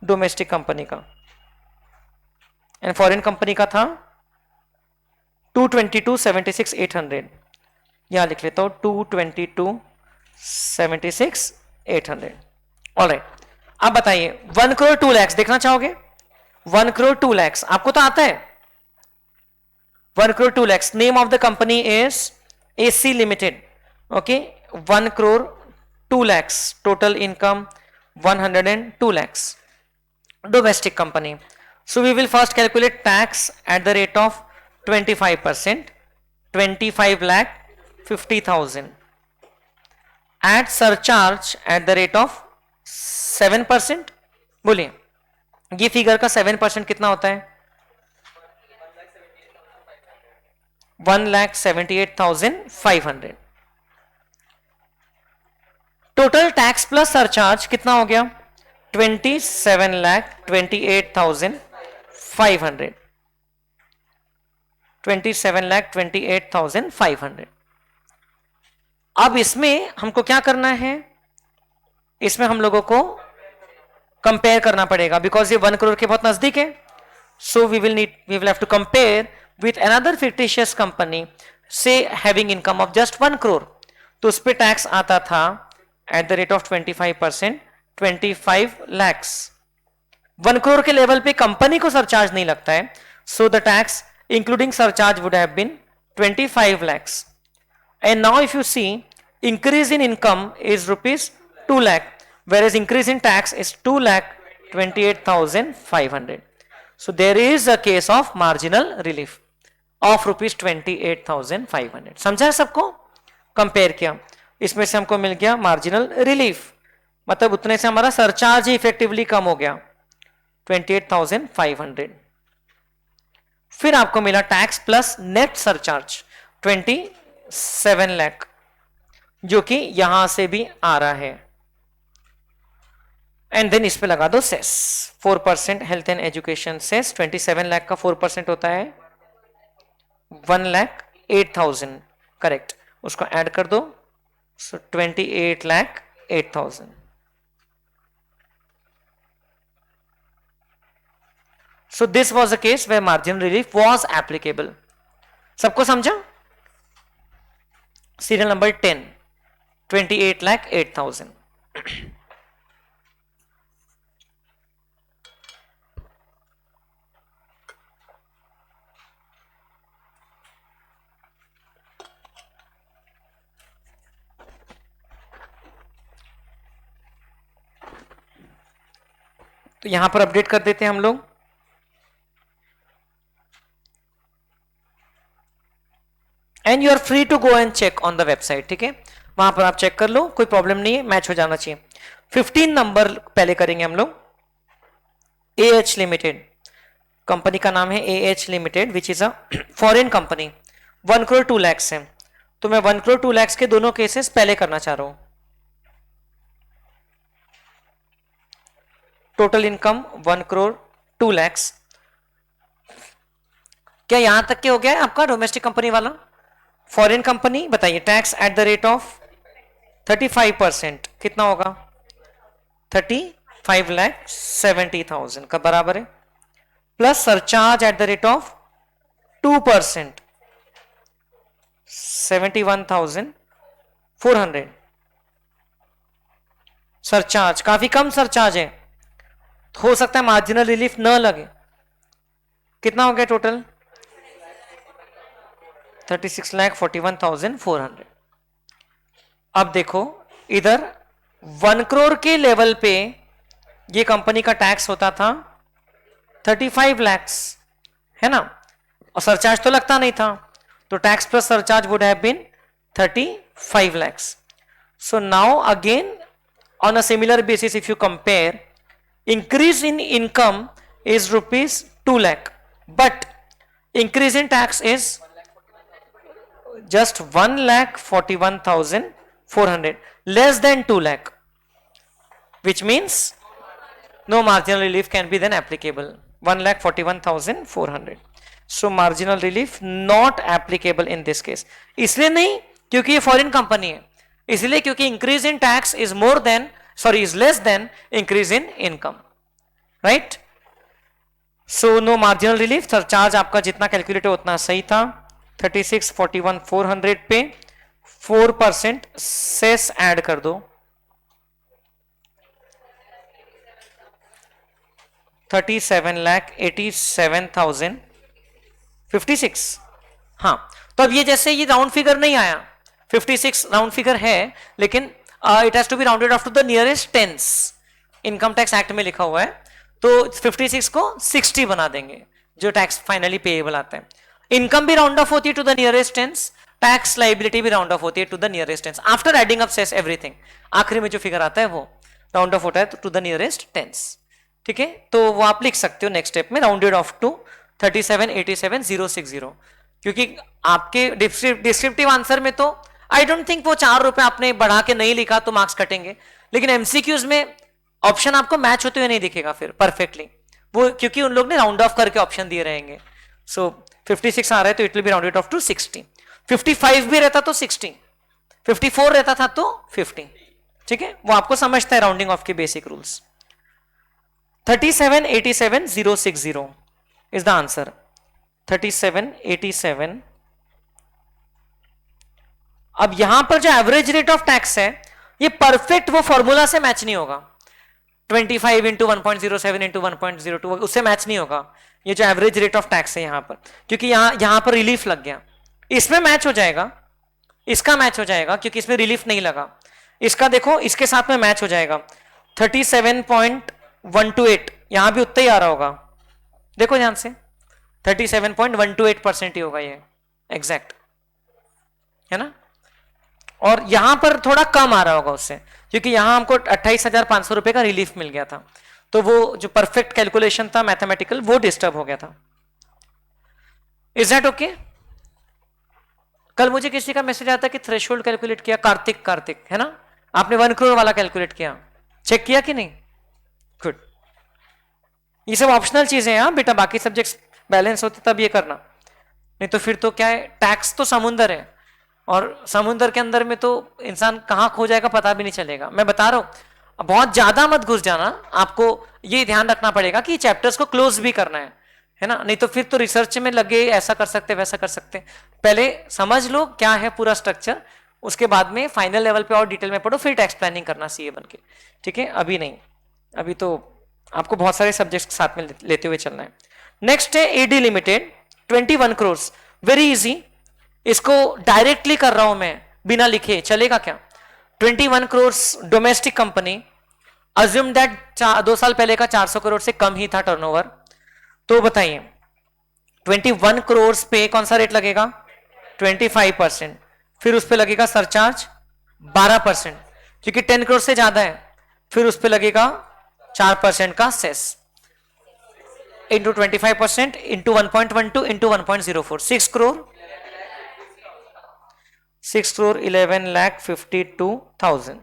डोमेस्टिक कंपनी का, एंड फॉरेन कंपनी का था 222,76,800। यहां लिख लेता हूं 222,76,800। ऑलराइट, अब बताइए 1 करोड़ 2 लाख देखना चाहोगे? 1 करोड़ 2 लाख आपको तो आता है। 1 crore 2 lakh, name of the company is AC limited. Okay, 1 crore 2 lakh, total income 102 lakh, domestic company. So we will first calculate tax at the rate of 25%, 25,50,000. Add surcharge at the rate of 7%. बोलिए ये फिगर का 7% कितना होता है? 1,78,500। टोटल टैक्स प्लस सरचार्ज कितना हो गया? 27,28,500। 27,28,500। अब इसमें हमको क्या करना है? इसमें हम लोगों को कंपेयर करना पड़ेगा, बिकॉज ये 1 करोड़ के बहुत नजदीक है। So we will have to compare with another fictitious company say having income of just 1 crore. तो उस पर टैक्स आता था at the rate of 25%, 25 lakhs। 1 crore के लेवल पे कंपनी को सरचार्ज नहीं लगता है, so the tax including surcharge would have been 25 lakhs। And now if you see, increase in income is rupees 2 lakh, whereas increase in tax is 2,28,500. So there is a case of marginal relief of rupees 28,500. समझा सबको? Compare किया, इसमें से हमको मिल गया marginal relief, मतलब उतने से हमारा सरचार्ज ही इफेक्टिवली कम हो गया 28,500। फिर आपको मिला tax plus net surcharge 27 lakh, जो कि यहां से भी आ रहा है। एंड देन इस पे लगा दो cess 4%, health and education cess 27 lakh का 4% होता है 1,08,000, करेक्ट, उसको ऐड कर दो, सो 28,08,000। So this was a case where margin relief was applicable. सबको समझा? Serial number 10, 28,08,000। तो यहां पर अपडेट कर देते हैं हम लोग। And you are free to go and check on the website, ठीक है, वहां पर आप चेक कर लो, कोई प्रॉब्लम नहीं है, मैच हो जाना चाहिए। 15 नंबर पहले करेंगे हम लोग। AH लिमिटेड, कंपनी का नाम है AH limited, which is a foreign company. 1 crore 2 lakh है, तो मैं 1 करोड़ 2 लाख के दोनों केसेस पहले करना चाह रहा हूं। Total income 1 crore 2 lakh. क्या यहां तक के हो गया है आपका डोमेस्टिक कंपनी वाला? फॉरेन कंपनी बताइए, tax at the rate of 35%, कितना होगा? 35,70,000 का बराबर है, plus surcharge at the rate of 2%, 71,400। Surcharge काफी कम सरचार्ज है, हो सकता है मार्जिनल रिलीफ न लगे। कितना हो गया टोटल? 36,41,400। अब देखो इधर 1 करोड़ के लेवल पे ये कंपनी का टैक्स होता था 35 लाख, है ना, और सरचार्ज तो लगता नहीं था, तो tax plus surcharge would have been 35 lakhs. So now again On a similar basis, if you compare, increase in income is rupees 2 lakh, but increase in tax is just 1,41,400, less than 2 lakh, which means no marginal relief can be then applicable. 1,41,400. So marginal relief not applicable in this case. इसलिए नहीं क्योंकि ये foreign company है, इसलिए क्योंकि increase in tax is more than, sorry, is less than increase in income, right? So no marginal relief. Surcharge आपका जितना calculate उतना सही था। 36,41,400 पे 4% सेस ऐड कर दो, 37,87,056। हाँ, तो अब ये जैसे ये राउंड फिगर नहीं आया, 56 राउंड फिगर है, लेकिन it has to be rounded off to the nearest tens. Income tax act में लिखा हुआ है, तो 56 को 60 बना देंगे जो टैक्स फाइनली पेएबल आता है। इनकम भी राउंड ऑफ होती है to the nearest tens, tax liability भी राउंड ऑफ होती है to the nearest tens. After adding up cess everything, आखिरी में जो फिगर आता है वो राउंड ऑफ होता है टू द नियरेस्ट टेंस। ठीक है, तो वो आप लिख सकते हो नेक्स्ट स्टेप में, राउंडेड ऑफ टू 37,87,060, क्योंकि आपके डिस्क्रिप्टिव आंसर में तो आई डोंट थिंक वो 4 रुपए आपने बढ़ा के नहीं लिखा तो मार्क्स कटेंगे, लेकिन एमसीक्यूज में ऑप्शन आपको मैच होते हुए नहीं दिखेगा फिर परफेक्टली, वो क्योंकि उन लोग ने राउंड ऑफ करके ऑप्शन दिए रहेंगे। सो 56 आ रहा है तो it will be rounded off to 60, 55 भी रहता तो 60, 54 रहता था तो 50। ठीक है, वो आपको समझता है राउंडिंग ऑफ के basic rules. 37,87,060 is the answer. 37,87। अब यहां पर जो एवरेज रेट ऑफ टैक्स है ये परफेक्ट वो फॉर्मूला से मैच नहीं होगा, 25 इंटू 1.07 इंटू 1.02 उससे मैच नहीं होगा। ये जो एवरेज रेट ऑफ टैक्स है यहां पर, क्योंकि यहां पर रिलीफ लग गया, इसमें मैच हो जाएगा, इसका मैच हो जाएगा क्योंकि इसमें रिलीफ नहीं लगा। इसका देखो, इसके साथ में मैच हो जाएगा 37.128, यहां भी उतना ही आ रहा होगा, देखो ध्यान से 37.128% ही होगा ये एग्जैक्ट, है ना। और यहां पर थोड़ा कम आ रहा होगा उससे, क्योंकि यहां हमको 28,500 रुपए का रिलीफ मिल गया था, तो वो जो परफेक्ट कैलकुलेशन था मैथमेटिकल वो डिस्टर्ब हो गया था। Is that okay? कल मुझे किसी का मैसेज आता कि थ्रेशोल्ड कैलकुलेट किया, कार्तिक है ना, आपने 1 करोड़ वाला कैलकुलेट किया, चेक किया कि नहीं? गुड। ये सब ऑप्शनल चीजें हैं बेटा, बाकी सब्जेक्ट्स बैलेंस होते तब ये करना, नहीं तो फिर तो क्या है, टैक्स तो समुंदर है और समुंदर के अंदर में तो इंसान कहां खो जाएगा पता भी नहीं चलेगा। मैं बता रहा हूं, बहुत ज्यादा मत घुस जाना, आपको ये ध्यान रखना पड़ेगा कि चैप्टर्स को क्लोज भी करना है ना, नहीं तो फिर तो रिसर्च में लगे ऐसा कर सकते वैसा कर सकते। पहले समझ लो क्या है पूरा स्ट्रक्चर, उसके बाद में फाइनल लेवल पे और डिटेल में पढ़ो, फिर टैक्स प्लानिंग करना सीए बन के। ठीक है, अभी नहीं, अभी तो आपको बहुत सारे सब्जेक्ट्स साथ में लेते हुए चलना है। नेक्स्ट है AD limited, 21 crore, very easy, इसको डायरेक्टली कर रहा हूं मैं बिना लिखे, चलेगा क्या? 21 crore domestic company, assume that 2 साल पहले का 400 करोड़ से कम ही था टर्नओवर, तो बताइए 21 करोड़ पे कौन सा रेट लगेगा? 25%, फिर उस पे लगेगा सरचार्ज 12%, क्योंकि 10 करोड़ से ज्यादा है, फिर उस पे लगेगा 4% का cess, into 25% into 1.12 into 1.04, 6 crore 11,52,000।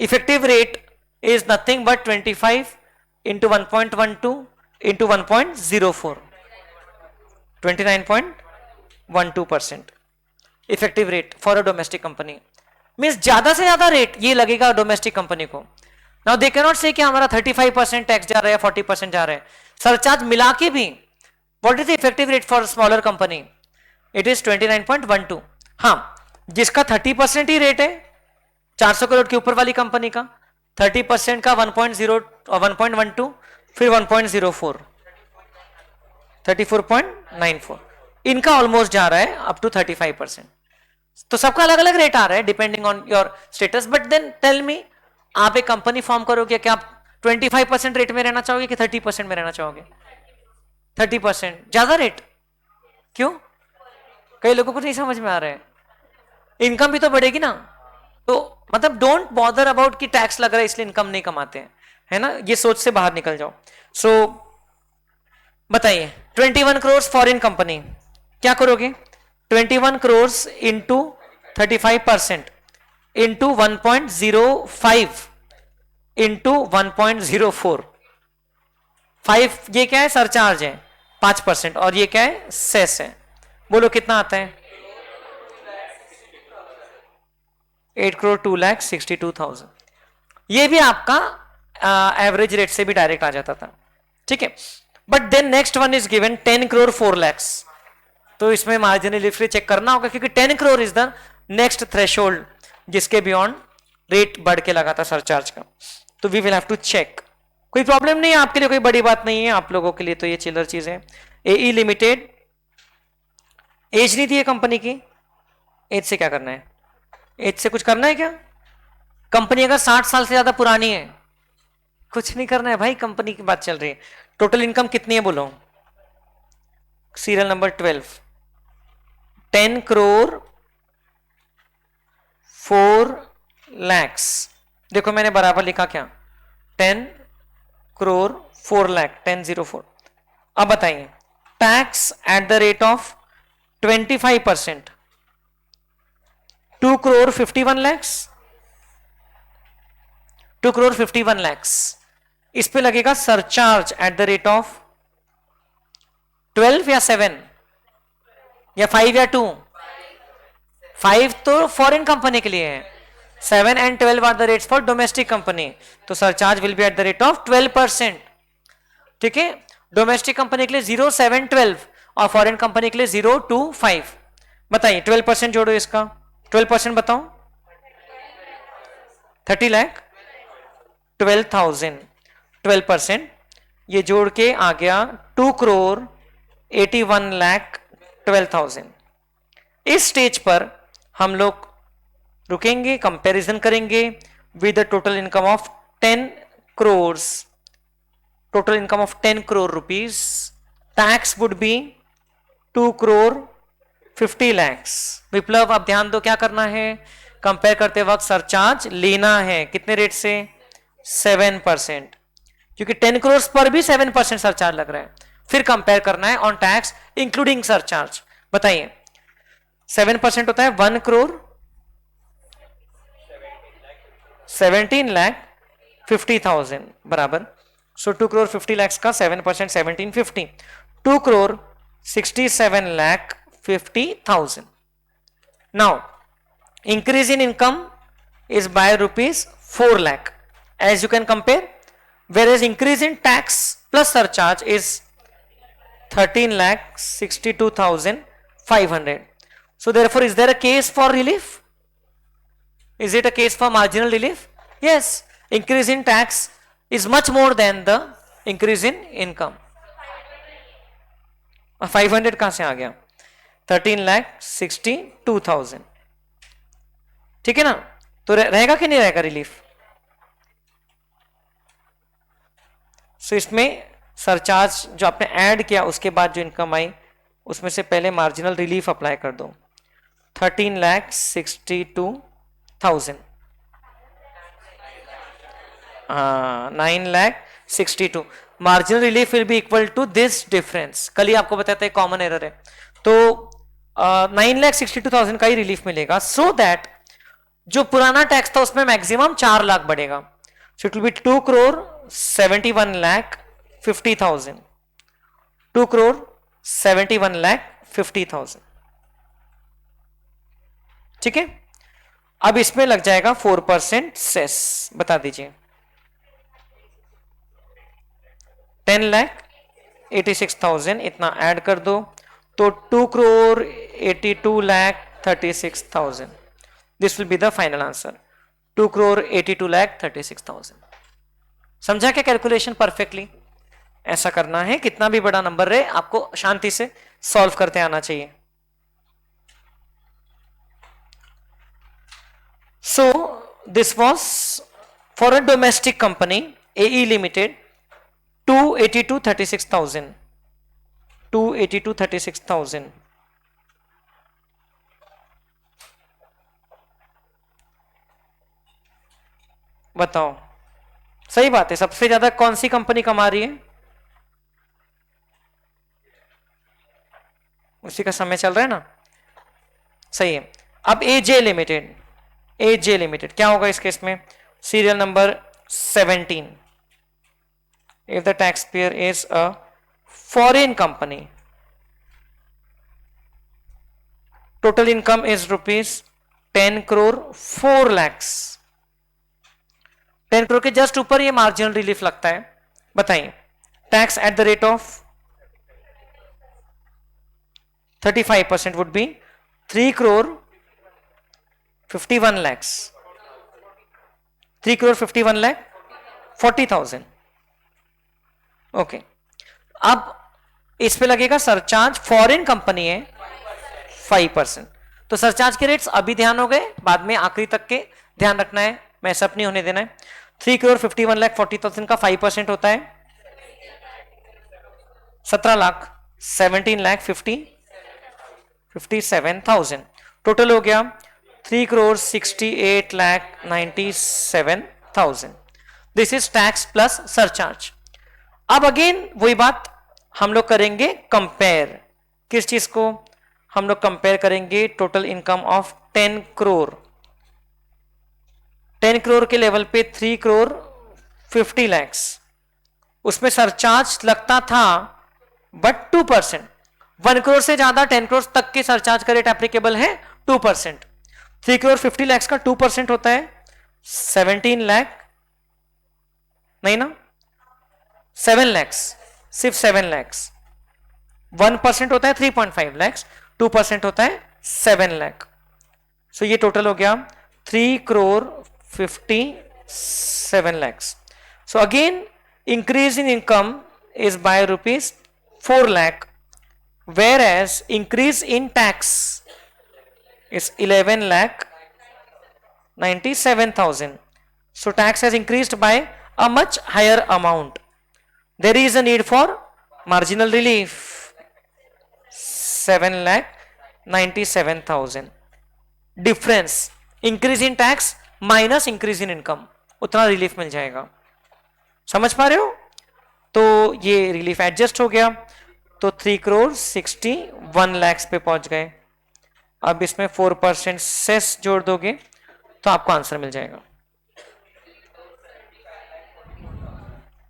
Effective rate is nothing but 25 into 1.12 into 1.04, 29.12% effective rate for a domestic company. Means ज्यादा से ज्यादा रेट ये लगेगा डोमेस्टिक कंपनी को। Now they can not say कि हमारा 35% टैक्स जा रहा है, 40% जा रहा है, सरचार्ज मिला के भी what is the effective rate for smaller company? It is 29.12। हाँ, जिसका 30% ही रेट है 400 करोड़ के ऊपर वाली कंपनी का, 30% का 1.0 और 1.12 फिर 1.04, 34.94, इनका ऑलमोस्ट जा रहा है अप टू 35%। तो सबका अलग अलग रेट आ रहा है depending on your status. But then tell me, आप एक कंपनी फॉर्म करोगे क्या आप 25% रेट में रहना चाहोगे कि 30% में रहना चाहोगे? 30%, ज्यादा रेट क्यों? कई लोगों को नहीं समझ में आ रहा है, इनकम भी तो बढ़ेगी ना, तो मतलब डोंट बॉदर अबाउट कि टैक्स लग रहा है इसलिए इनकम नहीं कमाते हैं, है ना, ये सोच से बाहर निकल जाओ। सो बताइए 21 करोड़ फॉरेन कंपनी, क्या करोगे? 21 करोड़ इंटू 35% इंटू 1.05 इंटू 1.04, 5 ये क्या है? सरचार्ज है 5%, और ये क्या है? सेस है। बोलो कितना आता है? 8,02,62,000। ये भी आपका एवरेज रेट से भी डायरेक्ट आ जाता था, ठीक है। But then next one is given 10 crore 4 lakhs, तो इसमें मार्जिनल लिफ्ट चेक करना होगा क्योंकि 10 crore is the next threshold जिसके बियॉन्ड रेट बढ़ के लगा था सरचार्ज का, तो we will have to check. कोई प्रॉब्लम नहीं है आपके लिए, कोई बड़ी बात नहीं है, आप लोगों के लिए तो ये चिल्लर चीज है। एई लिमिटेड, एज नहीं दी है कंपनी की, एज से क्या करना है? एज से कुछ करना है क्या? कंपनी अगर 60 साल से ज्यादा पुरानी है, कुछ नहीं करना है भाई, कंपनी की बात चल रही है। टोटल इनकम कितनी है बोलो? Serial number 12, 10 crore 4 lakhs। देखो मैंने बराबर लिखा क्या? 10 करोड़ 4 लाख, 1004। अब बताइए tax at the rate of 25%, 2 crore 51 lakhs, 2 crore 51 lakhs। इस पे लगेगा surcharge at the rate of 12 या 7 या 5 या 2? 5 तो फॉरेन कंपनी के लिए है, 7 and 12 are the rates for domestic company, तो surcharge will be at the rate of 12%, ठीक है। डोमेस्टिक कंपनी के लिए 0, 7, 12 और फॉरेन कंपनी के लिए 0, 2, 5। बताइए 12% जोड़ो इसका, 12% बताओ, 30 लाख 12,000, 12% ये जोड़ के आ गया 2 करोड़ 81 लाख 12,000। इस स्टेज पर हम लोग रुकेंगे, कंपैरिजन करेंगे with the total income of 10 crore, total income of 10 crore rupees. Tax would be 2 crore 50 lakhs। विप्लव अब ध्यान दो क्या करना है, कंपेयर करते वक्त सरचार्ज लेना है, कितने रेट से? 7%, क्योंकि 10 करोड़ पर भी 7% सरचार्ज लग रहा है। फिर कंपेयर करना है ऑन टैक्स इंक्लूडिंग सरचार्ज। बताइए 7% होता है 1 करोड़ 17 लाख 50,000 बराबर। सो 2 करोड़ 50 lakhs का 7% 1750, 2 crore 67 lakh 50,000। Now increase in income is by rupees 4 lakh, as you can compare, whereas increase in tax plus surcharge is 13 lakh 62,500. So therefore is there a case for relief? Is it a case for marginal relief? Yes, increase in tax is much more than the increase in income। 500 कहां से आ गया? 13 लाख 62,000, ठीक है ना। तो रहेगा कि नहीं रहेगा रिलीफ? सो इसमें सरचार्ज जो आपने ऐड किया उसके बाद जो इनकम आई उसमें से पहले मार्जिनल रिलीफ अप्लाई कर दो, 13 lakh 62,000, 9 lakh 62। Marginal relief will be equal to this difference. कल ही आपको बताया था कॉमन एरर है, तो 9,62,000 का ही रिलीफ मिलेगा, सो दैट जो पुराना टैक्स था उसमें मैक्सिमम 4 लाख बढ़ेगा। So it will B 2 crore 71 lakh 50,000, 2 crore 71 lakh 50,000, ठीक है। अब इसमें लग जाएगा 4% सेस। बता दीजिए 10 लाख 86,000 इतना ऐड कर दो तो 2 crore 82 lakh 36,000। This will be the final answer, 2 crore 82 lakh 36,000। समझा क्या कैलकुलेशन परफेक्टली? ऐसा करना है, कितना भी बड़ा नंबर रहे आपको शांति से सॉल्व करते आना चाहिए। So this was for a domestic company AE limited 282,36,000, बताओ, सही बात है, सबसे ज्यादा कौन सी कंपनी कमा रही है? उसी का समय चल रहा है ना, सही है। अब एजे लिमिटेड, एजे लिमिटेड क्या होगा इस केस में? Serial number 17, if the taxpayer is a foreign company, total income is rupees 10 crore 4 lakhs, 10 crore के जस्ट ऊपर ये मार्जिनल रिलीफ लगता है। बताइए, tax at the rate of 35% would be 3 crore 51 lakhs, 3 crore 51 lakh 40,000। Okay, अब इस पे लगेगा सरचार्ज, फॉरेन कंपनी है 5%, तो सरचार्ज के रेट्स अभी ध्यान हो गए, बाद में आखिरी तक के ध्यान रखना है, मैसअप नहीं होने देना है। 3 crore 51 lakh 40,000 का 5% होता है 17 लाख, 17 lakh 57,000, टोटल हो गया 3 crore 68 lakh 97,000। This is tax plus surcharge. अब अगेन वही बात हम लोग करेंगे कंपेयर, किस चीज को? हम लोग कंपेयर करेंगे total income of 10 crore, 10 crore के लेवल पे 3 crore 50 lakhs, उसमें सरचार्ज लगता था बट 2%, 1 crore से ज्यादा 10 crore तक के सरचार्ज का रेट एप्लीकेबल है 2%, 3 crore 50 lakhs का 2% होता है 17 lakh, नहीं ना, 7 lakhs, सिर्फ 7 lakhs, 1% होता है 3.5 lakhs, 2% होता है 7 lakh। सो ये टोटल हो गया 3 crore 57 lakhs। So again increase in income is by rupees 4 lakh, whereas increase in tax is 11 lakh 97,000. So tax has increased by a much higher amount. There is a need for marginal relief, 7 lakh 97,000. Difference, increase in tax minus increase in income, उतना relief मिल जाएगा। समझ पा रहे हो? तो ये relief adjust हो गया, तो 3 crore 61 lakhs पे पहुंच गए। अब इसमें 4% सेस जोड़ दोगे तो आपको आंसर मिल जाएगा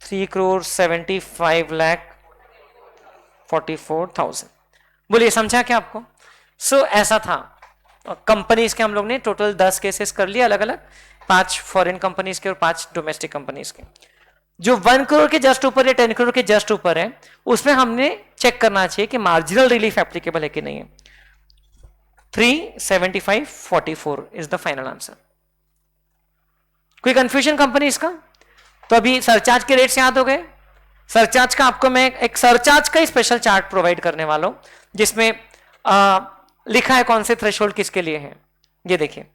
3 crore 75 lakh 44,000। बोलिए, समझा क्या आपको? सो ऐसा था। कंपनीज के हम लोग ने टोटल 10 केसेस कर लिए अलग अलग, 5 फॉरेन कंपनीज के और 5 डोमेस्टिक कंपनीज के। जो 1 crore के जस्ट ऊपर या 10 crore के जस्ट ऊपर है, उसमें हमने चेक करना चाहिए कि मार्जिनल रिलीफ एप्लीकेबल है कि नहीं है। 37544 इज द फाइनल आंसर। कोई कंफ्यूजन कंपनीज का? तो अभी सरचार्ज के रेट्स याद हो गए। सरचार्ज का आपको मैं एक सरचार्ज का ही स्पेशल चार्ट प्रोवाइड करने वाला हूं, जिसमें लिखा है कौन से थ्रेशोल्ड किसके लिए है। ये देखिए,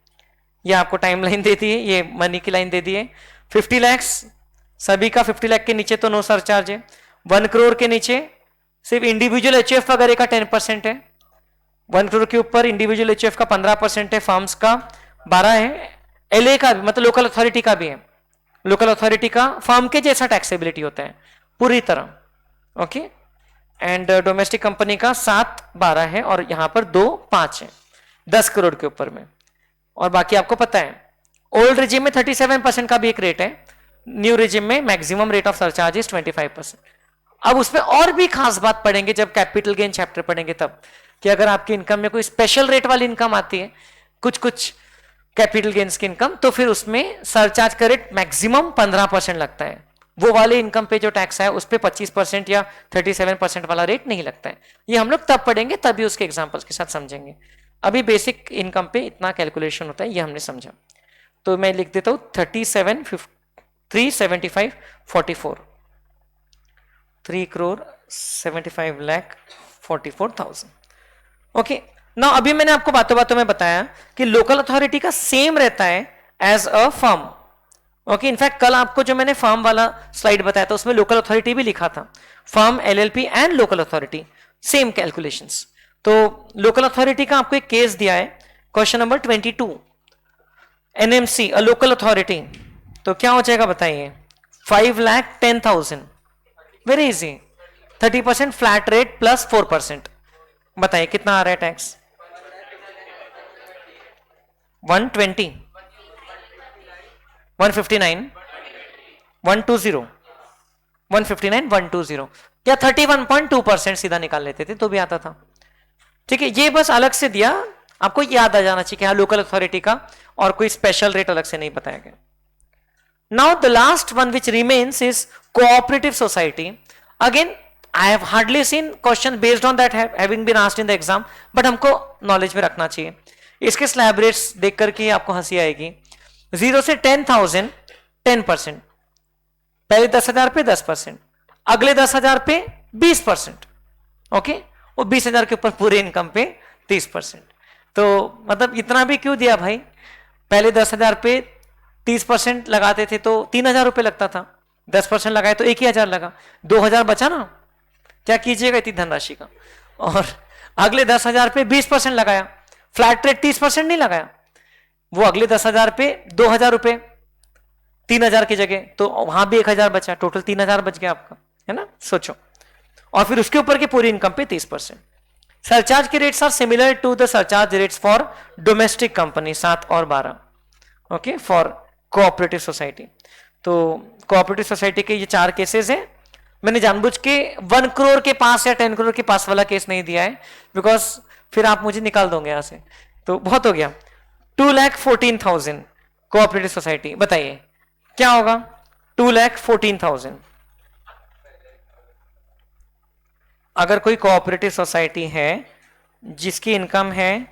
ये आपको टाइम लाइन दे दी है, ये मनी की लाइन दे दी है। 50 lakhs सभी का, 50 lakh के नीचे तो नो सरचार्ज है। 1 crore के नीचे सिर्फ इंडिविजुअल एचयूएफ वगैरह का 10% है। 1 crore के ऊपर इंडिविजुअल एचयूएफ का 15% है, फर्म्स का 12 है, एलए का भी, मतलब लोकल अथॉरिटी का भी है। लोकल अथॉरिटी का फर्म के जैसा टैक्सेबिलिटी होता है पूरी तरह। ओके, एंड डोमेस्टिक कंपनी का 7 12 है और यहां पर 2 5 है 10 crore के ऊपर में। और बाकी आपको पता है ओल्ड रिजिम में 37% का भी एक रेट है, न्यू रिजिम में maximum rate of surcharge is 25%। अब उसमें और भी खास बात पढ़ेंगे जब कैपिटल गेन चैप्टर पढ़ेंगे तब, कि अगर आपकी इनकम में कोई स्पेशल रेट वाली इनकम आती है, कुछ कैपिटल गेन्स की इनकम, तो फिर उसमें सरचार्ज का रेट मैक्सिमम 15% लगता है। वो वाले इनकम पे जो टैक्स है उस पे 25% या 37% वाला रेट नहीं लगता है। ये हम लोग तब पढ़ेंगे, तभी उसके एग्जांपल्स के साथ समझेंगे। अभी बेसिक इनकम पे इतना कैलकुलेशन होता है, ये हमने समझा। तो मैं लिख देता हूं 375 44 3 crore 75 lakh 44,000। ओके, ना अभी मैंने आपको बातों बातों में बताया कि लोकल अथॉरिटी का सेम रहता है as a firm. Okay, in fact कल आपको जो मैंने फर्म वाला स्लाइड बताया था उसमें लोकल अथॉरिटी भी लिखा था, firm, LLP and local authority, same calculations. तो लोकल अथॉरिटी का आपको एक केस दिया है, question number 22। NMC, a local authority, तो क्या हो जाएगा बताइए, 5,10,000, very easy, 30% flat rate plus 4%, बताइए कितना आ रहा है टैक्स? 120, 159, 120, 159, 120 या 31.2% सीधा निकाल लेते थे तो भी आता था। ठीक है, ये बस अलग से दिया, आपको याद आ जाना चाहिए कि हाँ लोकल अथॉरिटी का और कोई स्पेशल रेट अलग से नहीं बताया गया। Now the last one which remains is cooperative society. Again I have hardly seen question based on that having been asked in the exam, but हमको नॉलेज में रखना चाहिए। इसके स्लैब रेट्स देख करके आपको हंसी आएगी। 0 से 10,000 10%, पहले 10,000 पे 10%, अगले 10,000 पे 20%, ओके, और 20,000 के ऊपर पूरे इनकम पे 30%। तो मतलब इतना भी क्यों दिया भाई? पहले 10,000 पे 30% लगाते थे तो 3,000 रुपए लगता था, 10% लगाए तो 1,000 लगा, 2,000 बचा ना, क्या कीजिएगा इतनी धनराशि का। और अगले 10,000 पे 20% लगाया, फ्लैट रेट 30% नहीं लगाया, वो अगले 10,000 पे 2,000 रुपए 3,000 की जगह, तो वहां भी 1,000 बचा, टोटल 3,000 बच गया आपका, है ना, सोचो। और फिर उसके ऊपर की पूरी इनकम पे 30%। सरचार्ज के rates are similar to the surcharge rates for domestic company 7 और 12, ओके, फॉर कोऑपरेटिव सोसाइटी। तो कोऑपरेटिव सोसाइटी के ये 4 केसेस हैं। मैंने जानबूझ के 1 करोड़ के पास या 10 करोड़ के पास वाला केस नहीं दिया है, बिकॉज फिर आप मुझे निकाल दोगे यहां से, तो बहुत हो गया। 2,14,000 कोऑपरेटिव सोसाइटी, बताइए क्या होगा? 2,14,000। अगर कोई कोऑपरेटिव सोसाइटी है जिसकी इनकम है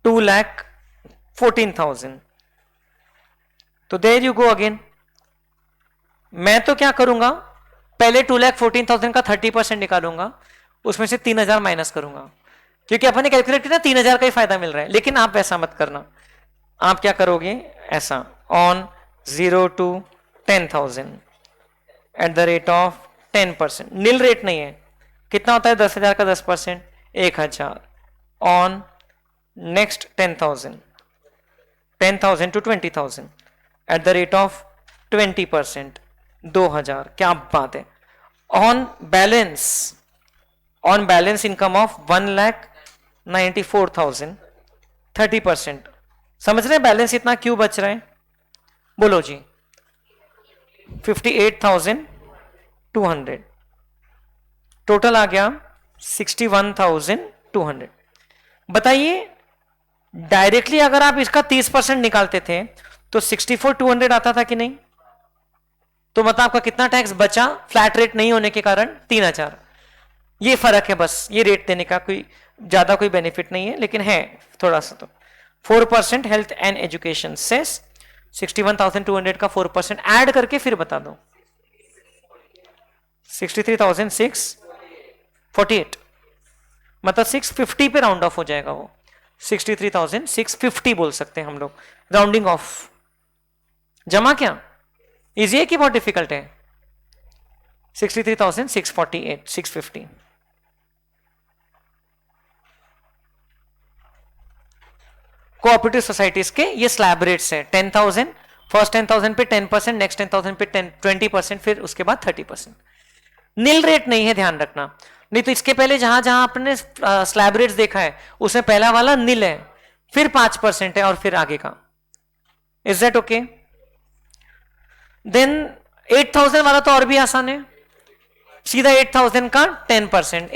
2,14,000, तो देयर यू गो अगेन। मैं तो क्या करूंगा, पहले 2,14,000 का 30% निकालूंगा, उसमें से 3,000 माइनस करूंगा, क्योंकि अपन ने कैलकुलेट किया 3,000 का ही फायदा मिल रहा है। लेकिन आप ऐसा मत करना, आप क्या करोगे ऐसा, on 0 to 10,000 at the rate of 10%, nil rate नहीं है, कितना होता है 10,000 का 10%, 1,000, on next 10,000, 10,000 to 20,000 at the rate of 20%, 2,000, क्या बात है। On balance income of 1,94,000, 30%। समझ रहे हैं बैलेंस इतना क्यों बच रहा है? बोलो जी, 58,200, टोटल आ गया 61,200। बताइए डायरेक्टली अगर आप इसका 30% निकालते थे तो 64,200 आता था कि नहीं? तो मतलब आपका कितना टैक्स बचा फ्लैट रेट नहीं होने के कारण? 3,000। ये फर्क है बस, ये रेट देने का कोई ज्यादा कोई बेनिफिट नहीं है, लेकिन है थोड़ा सा। तो 4% हेल्थ एंड एजुकेशन सेस, 61,200 का 4% ऐड करके फिर बता दो, 63,648, मतलब 650 पे राउंड ऑफ हो जाएगा वो, 63,650 बोल सकते हैं हम लोग, राउंडिंग ऑफ। जमा क्या इजी है कि बहुत डिफिकल्ट है? 63,648, 650। कोऑपरेटिव सोसाइटीज के ये स्लैब रेट्स है। 10,000, फर्स्ट 10,000 पे 10%, नेक्स्ट 10,000 पे 20%, फिर उसके बाद 30%। नील रेट नहीं है, ध्यान रखना, नहीं तो इसके पहले जहां जहां आपने स्लैब रेट्स देखा है उसमें पहला वाला नील है, फिर 5% है और फिर आगे का। Is that okay? देन 8,000 वाला तो और भी आसान है, सीधा 8,000 का 10%,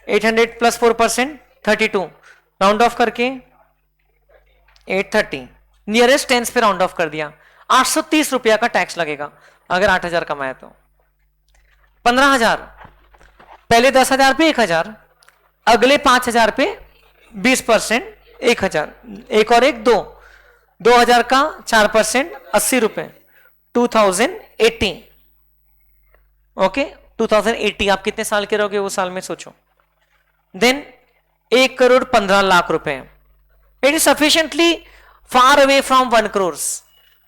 800 प्लस 4%, 32, राउंड ऑफ करके 830, नियरेस्ट टेंस पे राउंड ऑफ कर दिया, 830 रुपया का टैक्स लगेगा अगर 8,000 कमाया तो। 15,000, पहले 10,000 पे 1,000, अगले 5,000 पे 20%, 1,000, एक और एक 2,000 का 4%, 80 रुपए, 2080, ओके, 2080। आप कितने साल के रहोगे वो साल में सोचो। देन 1,15,00,000 रुपए, it is sufficiently far away from 1 crore,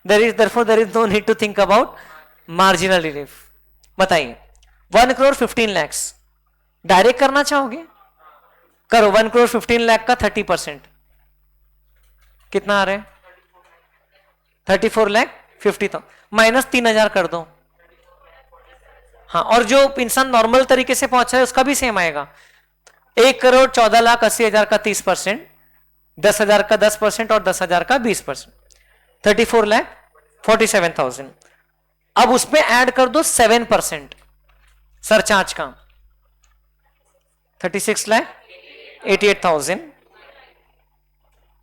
therefore there is no need to think about marginal relief। बताइए 1,15,00,000 डायरेक्ट करना चाहोगे? करो, 1,15,00,000 का 30% कितना आ रहा है? 34,50,000 माइनस 3,000 कर दो। हाँ, और जो इंसान नॉर्मल तरीके से पहुंचा है उसका भी सेम आएगा। 1,14,80,000 का 30%, 10,000 का 10% और 10,000 का 20%, 34,47,000। अब उसमें ऐड कर दो 7% सरचार्ज का, 36,88,000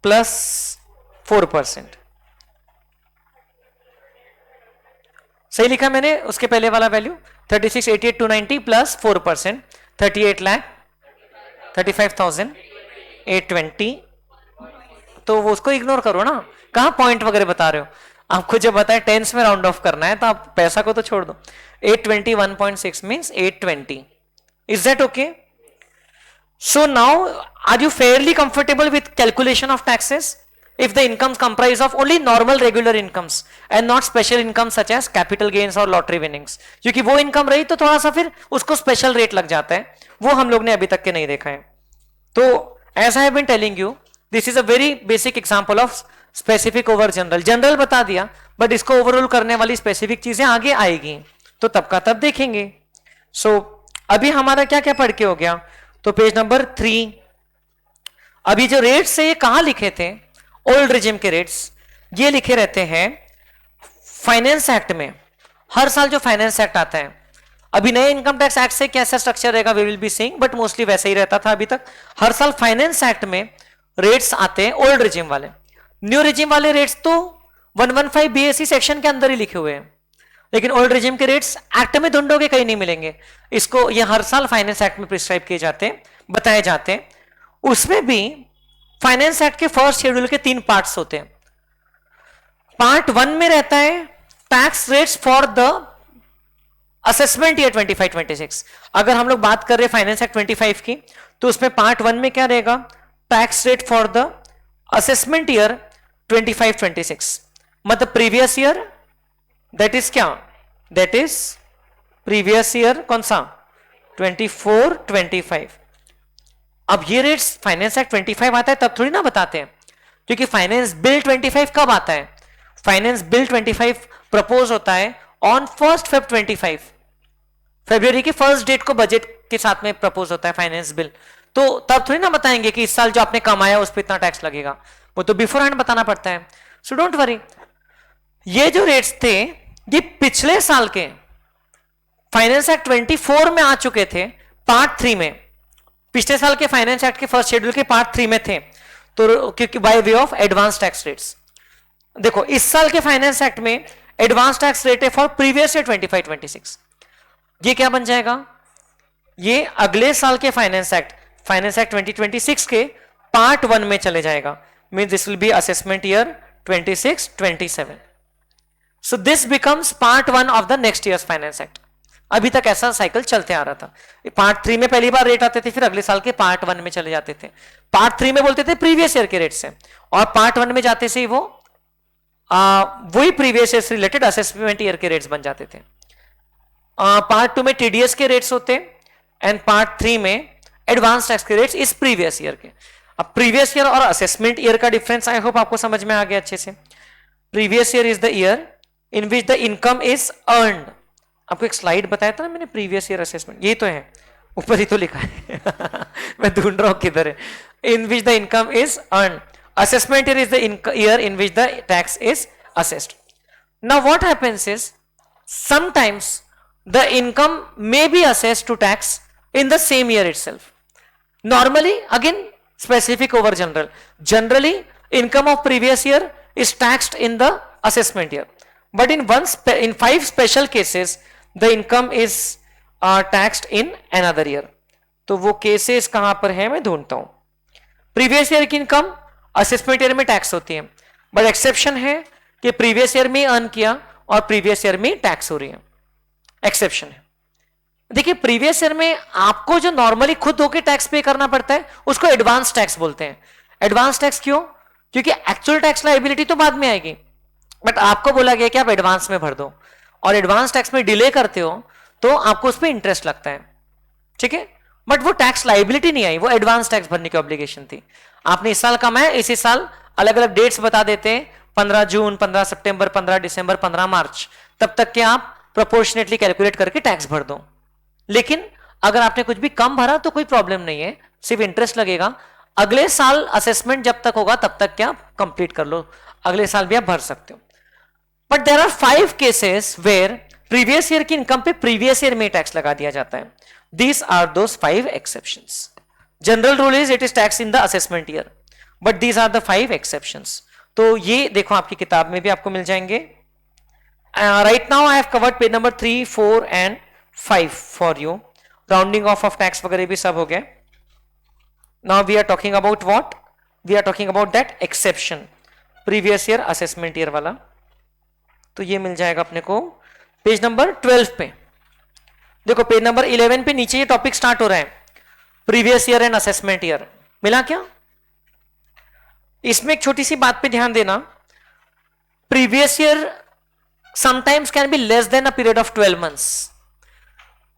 प्लस 4%। सही लिखा मैंने उसके पहले वाला वैल्यू 36,88,290 प्लस 4%, 38,35,820। तो वो उसको इग्नोर करो ना, कहां पॉइंट वगैरह बता रहे हो। आपको जब बताया टेंस में राउंड ऑफ करना है तो आप पैसा को तो छोड़ दो। 821.6 means 820। Is that okay? So now are you fairly comfortable with calculation of taxes if the incomes comprise of only normal regular incomes and not special incomes such as capital gains or lottery winnings? क्योंकि वो income रही तो थोड़ा सा फिर उसको special rate लग जाता है, वो हम लोग ने अभी तक के नहीं देखा है। तो as I have been telling you, this is a very basic example of specific over general। General बता दिया बट इसको ओवरऑल करने वाली स्पेसिफिक चीजें आगे आएगी तो तब का तब देखेंगे। सो अभी हमारा क्या क्या पढ़ के हो गया? तो पेज नंबर 3। अभी जो रेट्स है ये कहां लिखे थे? ओल्ड रिजिम के रेट्स ये लिखे रहते हैं फाइनेंस एक्ट में। हर साल जो फाइनेंस एक्ट आता है, अभी नए इनकम टैक्स एक्ट से कैसा स्ट्रक्चर रहेगा we will be seeing, but mostly वैसे ही रहता था अभी तक। हर साल फाइनेंस एक्ट में रेट्स आते हैं ओल्ड रिजिम वाले। न्यू रिजिम वाले रेट्स तो 115 बीएससी सेक्शन के अंदर ही लिखे हुए हैं, लेकिन ओल्ड रिजिम के रेट्स एक्ट में ढूंढोगे कहीं नहीं मिलेंगे। इसको ये हर साल फाइनेंस एक्ट में प्रिस्क्राइब किए जाते हैं, बताए जाते हैं। उसमें भी फाइनेंस एक्ट के फर्स्ट शेड्यूल के 3 पार्ट्स होते हैं। पार्ट 1 में रहता है tax rates for the assessment year 25-26। अगर हम लोग बात कर रहे हैं फाइनेंस एक्ट 25 की तो उसमें पार्ट 1 में क्या रहेगा? Tax rate for the assessment year 25-26, मतलब प्रीवियस ईयर, दैट इज क्या? दैट इज प्रीवियस ईयर कौन सा? 24-25। अब ये रेट्स फाइनेंस एक्ट 25 आता है तब थोड़ी ना बताते हैं, क्योंकि फाइनेंस बिल 25 कब आता है? फाइनेंस बिल 25 प्रपोज होता है ऑन 1 February 25, फरवरी की फर्स्ट डेट को बजट के साथ में प्रपोज होता है फाइनेंस बिल। तो तब थोड़ी ना बताएंगे कि इस साल जो आपने कमाया उस पर इतना टैक्स लगेगा, वो तो बिफोर हैंड बताना पड़ता है। So don't worry. ये जो रेट्स थे ये पिछले साल के फाइनेंस एक्ट 24 में आ चुके थे, पार्ट 3 में। पिछले साल के फाइनेंस एक्ट के फर्स्ट शेड्यूल के पार्ट 3 में थे, तो क्योंकि by way of advance tax rates. देखो इस साल के फाइनेंस एक्ट में एडवांस टैक्स रेट है फॉर प्रीवियस ईयर 25-26। ये क्या बन जाएगा? ये अगले साल के फाइनेंस एक्ट 2026 के पार्ट 1 में चले जाएगा। Mean this will B assessment year 26-27। So this becomes part 1 of the next years finance act. अभी तक ऐसा साइकिल चलते आ रहा था। पार्ट 3 में पहली बार रेट आते थे, फिर अगले साल के पार्ट 1 में चले जाते थे। पार्ट 3 में बोलते थे प्रीवियस ईयर के रेट से, और पार्ट 1 में जाते से वो वही प्रीवियस ईयर से रिलेटेड असेसमेंट ईयर के रेट्स बन जाते थे। पार्ट 2 में टीडीएस के रेट्स होते, एंड पार्ट 3 में एडवांस टैक्स के रेट्स इस प्रीवियस ईयर के। अब प्रीवियस ईयर और असेसमेंट ईयर का डिफरेंस आई होप आपको समझ में आ गया अच्छे से। Previous year is the year in which the income is earned. आपको एक स्लाइड बताया था ना मैंने, प्रीवियस ईयर असेसमेंट, ये तो है, ऊपर ही तो लिखा है मैं ढूंढ रहा हूं किधर है। In which the income is earned, assessment year is the year in which the tax is assessed. Now what happens is sometimes the income may be assessed to tax in the same year itself. Normally again specific over general. Generally income of previous year is taxed in the assessment year, but in 5 special cases the income is taxed in another year. तो वो cases कहां पर है मैं ढूंढता हूं। Previous year की income assessment year में टैक्स होती है, बट एक्सेप्शन है कि प्रीवियस ईयर में अर्न किया और प्रीवियस ईयर में टैक्स हो रही है, एक्सेप्शन है। देखिए प्रीवियस ईयर में आपको जो नॉर्मली खुद होकर टैक्स पे करना पड़ता है उसको एडवांस टैक्स बोलते हैं। एडवांस टैक्स क्यों? क्योंकि एक्चुअल टैक्स लायबिलिटी तो बाद में आएगी, बट आपको बोला गया कि आप एडवांस में भर दो, और एडवांस टैक्स में डिले करते हो तो आपको उस पर इंटरेस्ट लगता है, ठीक है, बट वो टैक्स लायबिलिटी नहीं आई, वो एडवांस टैक्स भरने की ऑब्लिगेशन थी। आपने इस साल कमाया, इसी साल अलग अलग डेट्स बता देते हैं 15 जून, 15 सितंबर, 15 दिसंबर, 15 मार्च, तब तक के आप प्रोपोर्शनेटली कैलकुलेट करके टैक्स भर दो। लेकिन अगर आपने कुछ भी कम भरा तो कोई प्रॉब्लम नहीं है, सिर्फ इंटरेस्ट लगेगा। अगले साल असेसमेंट जब तक होगा तब तक क्या कंप्लीट कर लो, अगले साल भी आप भर सकते हो। But there are 5 cases where previous year की इनकम पे प्रीवियस ईयर में टैक्स लगा दिया जाता है। These are those 5 exceptions. General rule is it is tax in the assessment year, but these are the 5 exceptions. तो ये देखो आपकी किताब में भी आपको मिल जाएंगे। Right now I have covered page number 3, 4 and 5 for you. Rounding off tax वगैरह भी सब हो गया। Now we are talking about what, we are talking about that exception, previous year assessment year वाला। तो ये मिल जाएगा अपने को पेज नंबर 12 पे। देखो पेज नंबर 11 पे नीचे ये टॉपिक स्टार्ट हो रहा है, previous year and assessment year. मिला क्या? इसमें एक छोटी सी बात पे ध्यान देना, previous year sometimes can be less than a period of 12 months.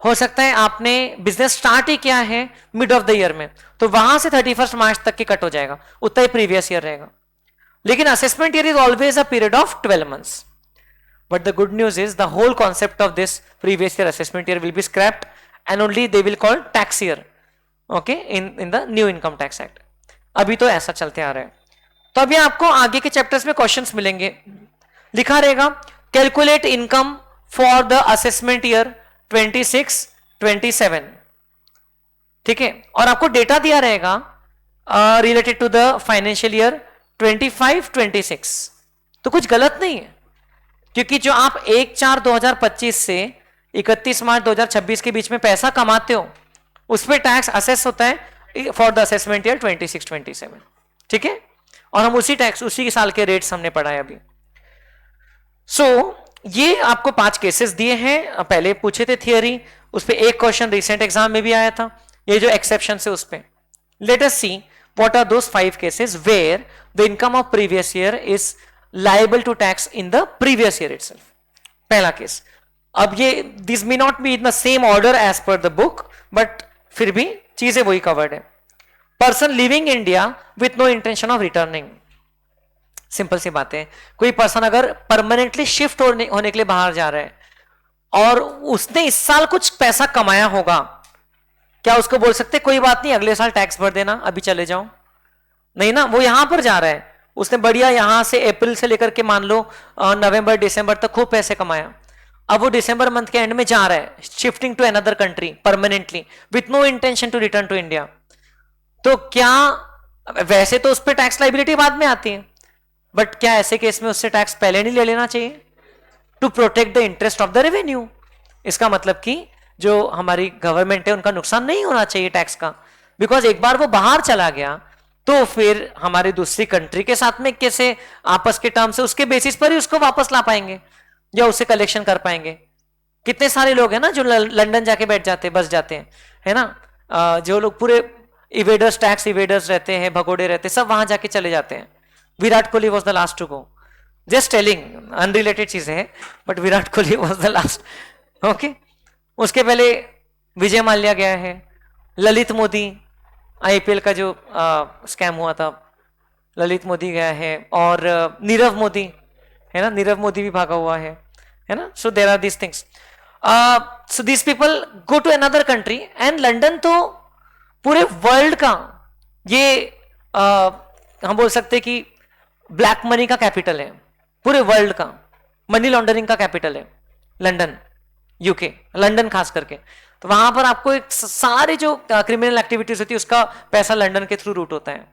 हो सकता है आपने बिजनेस स्टार्ट ही किया है मिड ऑफ द ईयर में, तो वहां से 31 मार्च तक की कट हो जाएगा, उतना ही प्रीवियस ईयर रहेगा। लेकिन assessment year is always a period of 12 months. But the good news is the whole concept of this previous year assessment year will be scrapped and only they will call tax year, okay, in the new income tax act. अभी तो ऐसा चलते आ रहा है। तो अभी आपको आगे के चैप्टर्स में क्वेश्चंस मिलेंगे, लिखा रहेगा calculate income for the assessment year 26, 27, ठीक है। और आपको डेटा दिया रहेगा related to the financial year 25, 26। तो कुछ गलत नहीं है, क्योंकि जो आप 1/4/2025 से 31 मार्च 2026 के बीच में पैसा कमाते हो उस पर टैक्स असेस होता है फॉर द असेसमेंट ईयर 26, 27, ठीक है। और हम उसी टैक्स उसी साल के रेट्स हमने पढ़ा है अभी। सो ये आपको 5 केसेस दिए हैं, पहले पूछे थे थियरी, उस पर एक क्वेश्चन रिसेंट एग्जाम में भी आया था, ये जो एक्सेप्शन है उस पर। Let us see what are those 5 cases where the income of previous year is liable to tax in the previous year itself. पहला केस, अब ये this may not be in the same order as per the book, but फिर भी चीजें वही covered है। Person living India with no intention of returning. Simple सी बात है, कोई पर्सन अगर परमानेंटली शिफ्ट होने के लिए बाहर जा रहा है और उसने इस साल कुछ पैसा कमाया होगा, क्या उसको बोल सकते कोई बात नहीं अगले साल टैक्स भर देना, अभी चले जाओ? नहीं ना, वो यहां पर जा रहा है, उसने बढ़िया यहां से अप्रैल से लेकर के मान लो नवंबर दिसंबर तक खूब पैसे कमाया। अब वो दिसंबर मंथ के एंड में जा रहा है shifting to another country permanently with no intention to return to India. तो क्या वैसे तो उस पर टैक्स लाइबिलिटी बाद में आती है, बट क्या ऐसे केस में उससे टैक्स पहले नहीं ले लेना चाहिए to protect the interest of the revenue? इसका मतलब कि जो हमारी गवर्नमेंट है उनका नुकसान नहीं होना चाहिए टैक्स का, बिकॉज एक बार वो बाहर चला गया तो फिर हमारी दूसरी कंट्री के साथ में कैसे आपस के टर्म से उसके बेसिस पर ही उसको वापस ला पाएंगे या उसे कलेक्शन कर पाएंगे? कितने सारे लोग हैं ना जो लंदन जाके बैठ जाते हैं, बस जाते हैं, है ना, जो लोग पूरे इवेडर्स, टैक्स इवेडर्स रहते हैं, भगोड़े रहते हैं, सब वहां जाके चले जाते हैं। Virat Kohli was the last to go, just telling, unrelated चीजें हैं, but Virat Kohli was the last, okay. उसके पहले विजय माल्या गया है, ललित मोदी, आईपीएल का जो स्कैम हुआ था, ललित मोदी गया है, और नीरव मोदी है ना, नीरव मोदी भी भागा हुआ है ना। So there are these things, so these people go to another country and London तो पूरे वर्ल्ड का ये हम बोल सकते कि ब्लैक मनी का कैपिटल है, पूरे वर्ल्ड का मनी लॉन्ड्रिंग का कैपिटल है लंदन, यूके, लंदन खास करके। तो वहां पर आपको एक सारे जो क्रिमिनल एक्टिविटीज होती है उसका पैसा लंदन के थ्रू रूट होता है,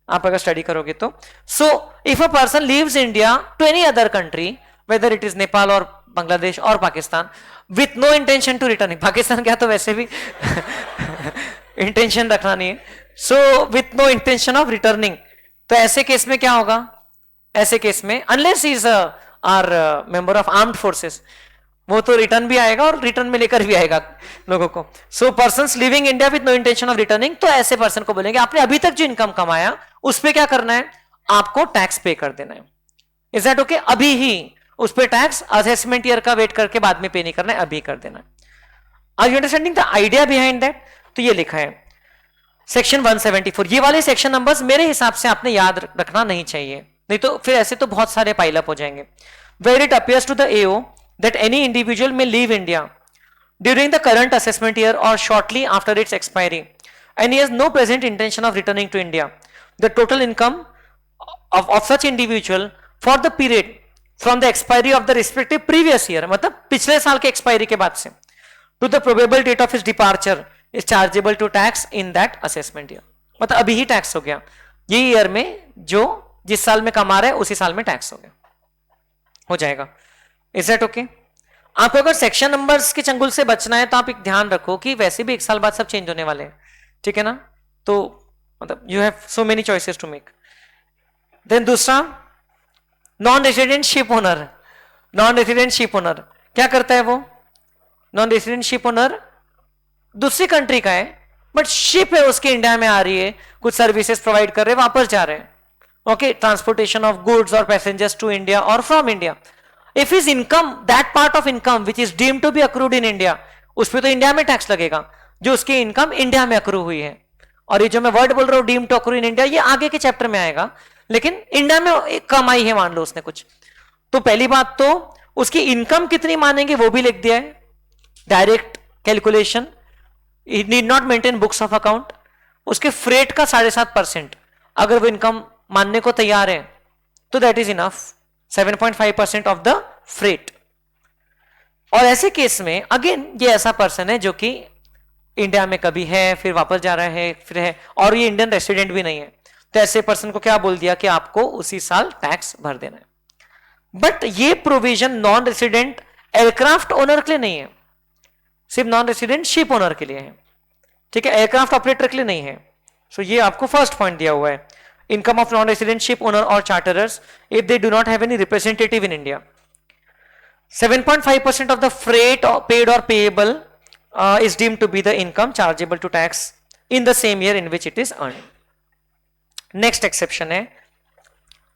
आप अगर स्टडी करोगे तो। So if a person leaves India to any other country, whether it is Nepal और बांग्लादेश और Pakistan, with no intention to returning, Pakistan क्या तो वैसे भी इंटेंशन रखना नहीं है, so with no intention of returning, तो ऐसे केस में क्या होगा? ऐसे केस में unless is are member of armed forces, वो तो रिटर्न भी आएगा और रिटर्न में लेकर भी आएगा लोगों को। So persons living India with no intention of returning, तो ऐसे पर्सन को बोलेंगे आपने अभी तक जो इनकम कमाया उस पर क्या करना है? आपको टैक्स पे कर देना है। Is that okay? अभी ही उस पर टैक्स असेसमेंट ईयर का वेट करके बाद में पे नहीं करना है, अभी कर देना है। Are you understanding the idea behind that? तो ये लिखा है सेक्शन 174। ये वाले सेक्शन नंबर्स मेरे हिसाब से आपने याद रखना नहीं चाहिए, नहीं तो फिर ऐसे तो बहुत सारे पाइलअप हो जाएंगे. Where it appears to the AO that any individual may leave India during the current assessment year or shortly after its expiry and he has no present intention of returning to India, the total income of such individual for the period from the expiry of the respective previous year, मतलब पिछले साल के expiry के बाद से, to the probable date of his departure is chargeable to tax in that assessment year. मतलब अभी ही tax हो गया, ये ईयर में जो जिस साल में कमा रहे उसी साल में टैक्स हो गया, हो जाएगा. Is that okay? आपको अगर सेक्शन नंबर्स के चंगुल से बचना है तो आप एक ध्यान रखो कि वैसे भी एक साल बाद सब चेंज होने वाले हैं, ठीक है ना? तो मतलब you have so many choices to make. Then दूसरा, non resident ship owner. Non resident ship owner क्या करता है? वो नॉन रेसिडेंट शिप ओनर दूसरी कंट्री का है बट शिप है उसके इंडिया में आ रही है, कुछ सर्विसेज प्रोवाइड कर रहे हैं, वापस जा रहे हैं. ओके, ट्रांसपोर्टेशन ऑफ गुड्स और पैसेंजर्स टू इंडिया और from India. If his income, that part of income which is deemed to be accrued in India, उस पर तो इंडिया में टैक्स लगेगा, जो उसकी इनकम इंडिया में अक्रू हुई है. और ये जो मैं वर्ड बोल रहा हूं deemed to accrue in India, ये आगे के चैप्टर में आएगा, लेकिन इंडिया में एक कमाई है मान लो उसने कुछ, तो पहली बात तो उसकी इनकम कितनी मानेंगे वो भी लिख दिया है, direct calculation, need not maintain books of account. उसके फ्रेट का 7.5% अगर वो इनकम मानने को तैयार है तो that is enough, 7.5% of the freight. और ऐसे केस में अगेन ये ऐसा पर्सन है जो कि इंडिया में कभी है, फिर वापस जा रहा है, फिर है, और ये इंडियन रेसिडेंट भी नहीं है, तो ऐसे पर्सन को क्या बोल दिया कि आपको उसी साल टैक्स भर देना है. बट ये provision non resident aircraft owner के लिए नहीं है, सिर्फ नॉन रेसिडेंट शिप ओनर के लिए है, ठीक है, एयरक्राफ्ट ऑपरेटर के लिए नहीं है. सो ये आपको फर्स्ट पॉइंट दिया हुआ है. Income of non-resident ship owner or charterers if they do not have any representative in India. 7.5% of the freight paid or payable is deemed to be the income chargeable to tax in the same year in which it is earned. Next exception है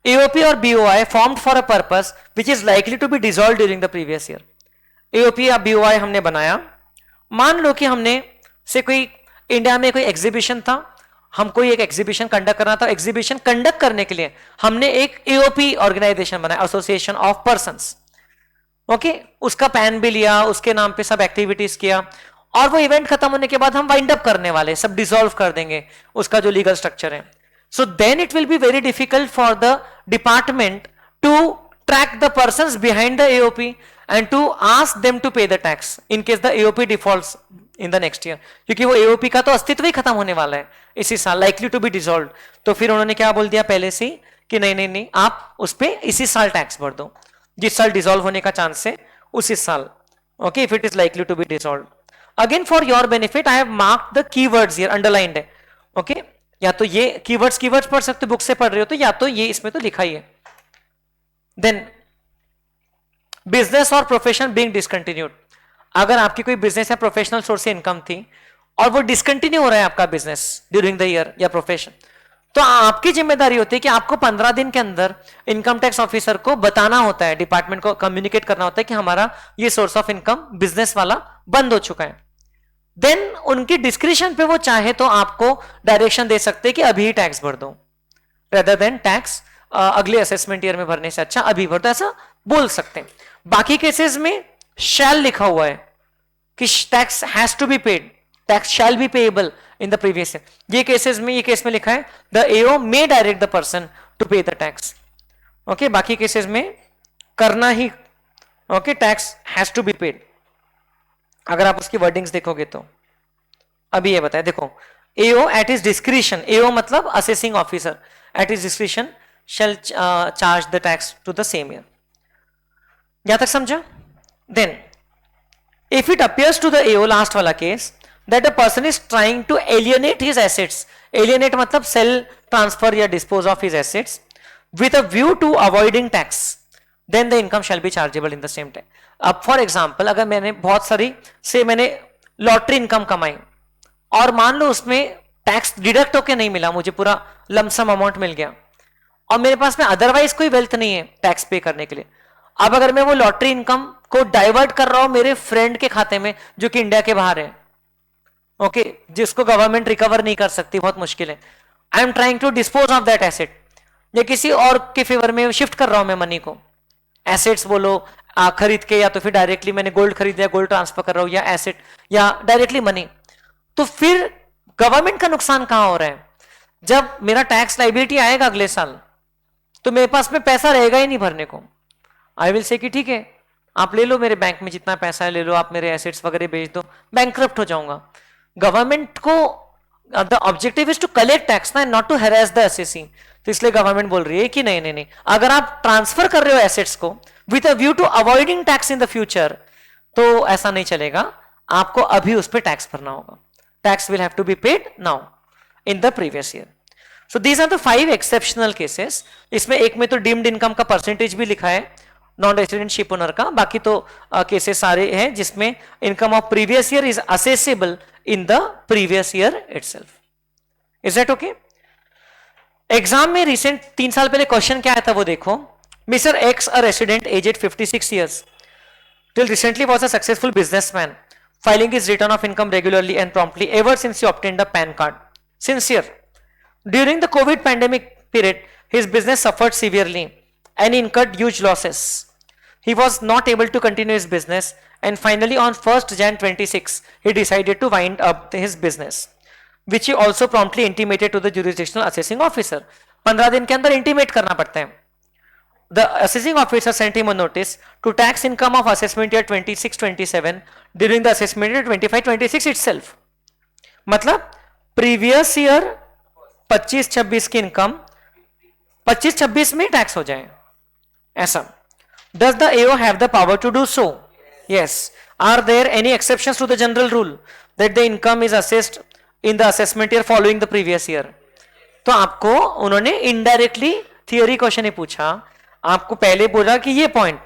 AOP or BOI formed for a purpose which is likely to be dissolved during the previous year. AOP या BOI हमने बनाया, मान लो कि हमने से कोई India में कोई एग्जीबिशन था, हमको एक एग्जीबिशन कंडक्ट करना था, एग्जीबिशन कंडक्ट करने के लिए हमने एक एओपी ऑर्गेनाइजेशन बनाया, एसोसिएशन ऑफ पर्संस. ओके, उसका पैन भी लिया, उसके नाम पे सब एक्टिविटीज किया, और वो इवेंट खत्म होने के बाद हम वाइंड अप करने वाले, सब डिसॉल्व कर देंगे उसका जो लीगल स्ट्रक्चर है. So then it will be very difficult for the department to track the persons behind the AOP and to ask them to pay the tax in case the AOP defaults in the next year, क्योंकि वो AOP का तो अस्तित्व ही खत्म होने वाला है इसी साल, लाइकली टू बी डिसॉल्व. तो फिर उन्होंने क्या बोल दिया पहले से कि नहीं नहीं नहीं, आप उस पर इसी साल टैक्स भर दो, जिस साल डिसॉल्व होने का चांस है उसी साल. Okay, if it is likely to be dissolve. Again for your benefit I have marked the keywords here, underlined है. ओके, या तो ये कीवर्ड्स पढ़ सकते हो, बुक से पढ़ रहे हो तो, या तो ये इसमें तो लिखा ही है. देन बिजनेस और प्रोफेशन बीइंग डिसकंटिन्यूड. अगर आपकी कोई बिजनेस या प्रोफेशनल सोर्स से इनकम थी और वो डिसकंटिन्यू हो रहा है आपका बिजनेस ड्यूरिंग द ईयर या प्रोफेशन, तो आपकी जिम्मेदारी होती है कि आपको 15 दिन के अंदर इनकम टैक्स ऑफिसर को बताना होता है, डिपार्टमेंट को कम्युनिकेट करना होता है कि हमारा ये सोर्स ऑफ इनकम बिजनेस वाला बंद हो चुका है. देन उनकी डिस्क्रिप्शन पे वो चाहे तो आपको डायरेक्शन दे सकते हैं कि अभी ही टैक्स भर दो, रेदर देन टैक्स अगले असेसमेंट ईयर में भरने से अच्छा अभी भर दो, ऐसा बोल सकते हैं. बाकी केसेस में शैल लिखा हुआ है कि tax has to be paid, tax shall be payable in the previous year. ये केसेस में, ये केस में लिखा है the AO may direct the person to pay the tax. Okay, बाकी केसेस में करना ही, okay, tax has to be paid. अगर आप उसकी वर्डिंग्स देखोगे तो अभी ये बताए, देखो, AO at his discretion, AO मतलब assessing officer, at his discretion shall charge the tax to the same year. यहां तक समझा? Then, if it appears to the AO, last वाला case, that a person is trying to alienate his assets, alienate मतलब sell, transfer या dispose of his assets with a view to avoiding tax, then the income shall be chargeable in the same time. अब for example, अगर मैंने बहुत सारी से मैंने lottery income कमाई और मान लो उसमें टैक्स डिडक्ट होके नहीं मिला, मुझे पूरा लमसम अमाउंट मिल गया और मेरे पास में अदरवाइज कोई वेल्थ नहीं है टैक्स पे करने के लिए. अब अगर मैं वो लॉटरी इनकम को डाइवर्ट कर रहा हूं मेरे फ्रेंड के खाते में जो कि इंडिया के बाहर है, ओके, जिसको गवर्नमेंट रिकवर नहीं कर सकती, बहुत मुश्किल है, I am trying to dispose of that asset, या किसी और के फेवर में शिफ्ट कर रहा हूं मैं मनी को, एसेट्स बोलो खरीद के, या तो फिर डायरेक्टली मैंने गोल्ड खरीद लिया, गोल्ड ट्रांसफर कर रहा हूं, या एसेट या डायरेक्टली मनी, तो फिर गवर्नमेंट का नुकसान कहां हो रहा है? जब मेरा टैक्स लाइबिलिटी आएगा अगले साल तो मेरे पास में पैसा रहेगा ही नहीं भरने को। आई विल से कि ठीक है आप ले लो, मेरे बैंक में जितना पैसा है ले लो, आप मेरे एसेट्स वगैरह बेच दो, बैंकक्रप्ट हो जाऊंगा। गवर्नमेंट को the objective is to collect tax ना, not to harass the assessee. तो इसलिए गवर्नमेंट बोल रही है कि नहीं नहीं नहीं, अगर आप ट्रांसफर कर रहे हो एसेट्स को with a view to avoiding tax in the future, तो ऐसा नहीं चलेगा, आपको अभी उस पर टैक्स भरना होगा। Tax will have to be paid now in the previous year. So these are the 5 exceptional cases. इसमें एक में तो डीम्ड इनकम का परसेंटेज भी लिखा है नॉन रेसिडेंट शिप ओनर का, बाकी तो केसेस सारे हैं जिसमें income of previous year is assessable in the previous year itself. Is that okay? Exam में रिसेंट 3 साल पहले क्वेश्चन क्या आया था वो देखो। Mister X a resident aged 56 years till recently was a successful businessman filing his return of income regularly and promptly ever since he obtained a PAN card. Sincere. During the COVID pandemic period, his business suffered severely and incurred huge losses. He was not able to continue his business and finally on 1st Jan 26, he decided to wind up his business, which he also promptly intimated to the jurisdictional assessing officer. 15 दिन के अंदर intimate करना पड़ता है। The assessing officer sent him a notice to tax income of assessment year 26-27 during the assessment year 25-26 itself. मतलब previous year 25-26 की income 25-26 में tax हो जाए, ऐसा। Does the AO have the power to do so? Yes. Are there any exceptions to the general rule that the income is assessed in the assessment year following the previous year? तो आपको उन्होंने indirectly theory question ही पूछा, आपको पहले बोला कि ये point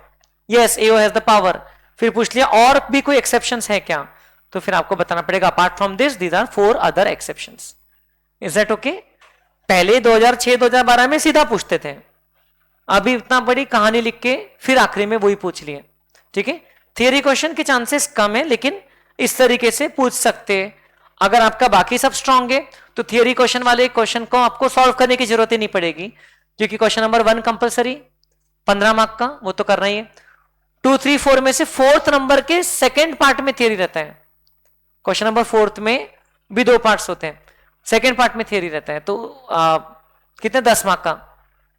yes AO has the power, फिर पूछ लिया और भी कोई एक्सेप्शंस है क्या, तो फिर आपको बताना पड़ेगा apart from this these are 4 other exceptions. Is that okay? पहले 2006-2012 में सीधा पूछते थे, अभी इतना बड़ी कहानी लिख के फिर आखिरी में वही पूछ लिए। ठीक है, थियरी क्वेश्चन के चांसेस कम है लेकिन इस तरीके से पूछ सकते। अगर आपका बाकी सब स्ट्रांग है तो थियरी क्वेश्चन वाले क्वेश्चन को आपको सॉल्व करने की जरूरत ही नहीं पड़ेगी, क्योंकि क्वेश्चन नंबर 1 कंपलसरी 15 मार्क का, वो तो करना ही है। 2, 3, 4 में से 4th नंबर के सेकेंड पार्ट में थियरी रहता है। क्वेश्चन नंबर 4th में भी 2 पार्ट्स होते हैं, सेकेंड पार्ट में थियरी रहता है। तो कितने 10 मार्क का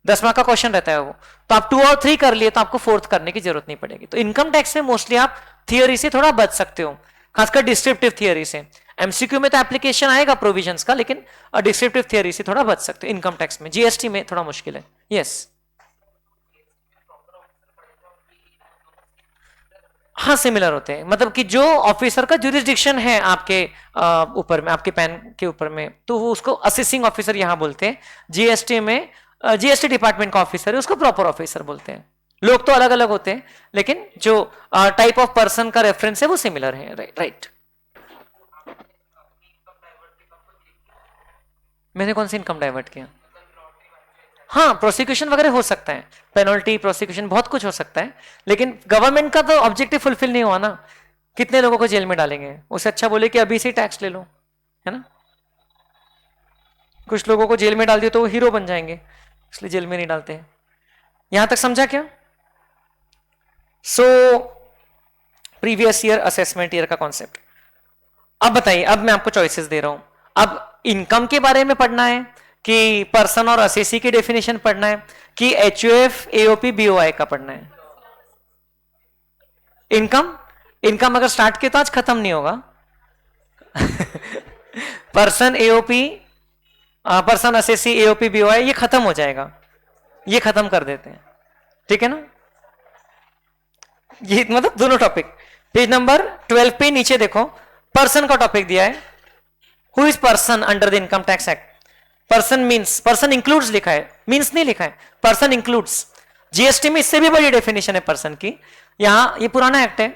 10 मार्क का क्वेश्चन रहता है वो, तो आप 2 और 3 कर लिए तो आपको 4th करने की जरूरत नहीं पड़ेगी। तो इनकम टैक्स में मोस्टली आप थियरी से थोड़ा बच सकते हो, खासकर डिस्क्रिप्टिव थियरी से। एमसीक्यू में तो एप्लीकेशन आएगा प्रोविजंस का, लेकिन डिस्क्रिप्टिव थियरी से थोड़ा बच सकते हो इनकम टैक्स में। जीएसटी में थोड़ा मुश्किल है। यस हाँ सिमिलर होते हैं, मतलब कि जो ऑफिसर का जुरिस्डिक्शन है आपके ऊपर में, आपके पैन के ऊपर में, तो वो उसको असेसिंग ऑफिसर यहां बोलते हैं। जीएसटी में जीएसटी डिपार्टमेंट का ऑफिसर है उसको प्रॉपर ऑफिसर बोलते हैं। लोग तो अलग अलग होते हैं लेकिन जो टाइप ऑफ पर्सन का रेफरेंस है वो सिमिलर है। राइट। मैंने कौन सी इनकम डाइवर्ट किया? हाँ प्रोसिक्यूशन वगैरह हो सकता है, पेनल्टी प्रोसिक्यूशन बहुत कुछ हो सकता है, लेकिन गवर्नमेंट का तो ऑब्जेक्टिव फुलफिल नहीं हुआ ना। कितने लोगों को जेल में डालेंगे? उससे अच्छा बोले कि अभी से टैक्स ले लो, है ना। कुछ लोगों को जेल में डाल दिया तो वो हीरो बन जाएंगे, इसलिए जेल में नहीं डालते हैं। यहां तक समझा क्या? So previous year assessment year का कॉन्सेप्ट। अब बताइए, अब मैं आपको चॉइसेस दे रहा हूं। अब इनकम के बारे में पढ़ना है कि पर्सन और असेसी की डेफिनेशन पढ़ना है कि एचयूएफ एओपी बीओआई का पढ़ना है? इनकम अगर स्टार्ट किया तो आज खत्म नहीं होगा। Person AOP, person assessee AOP BOI, ये खत्म हो जाएगा, ये खत्म कर देते हैं। ठीक है ना, ये मतलब दोनों टॉपिक। पेज नंबर 12 पे नीचे देखो पर्सन का टॉपिक दिया है। Who is person under the income tax act? Person means, person includes लिखा है, मींस नहीं लिखा है, पर्सन इंक्लूड्स। जीएसटी में इससे भी बड़ी डेफिनेशन है पर्सन की। यहां ये पुराना एक्ट है,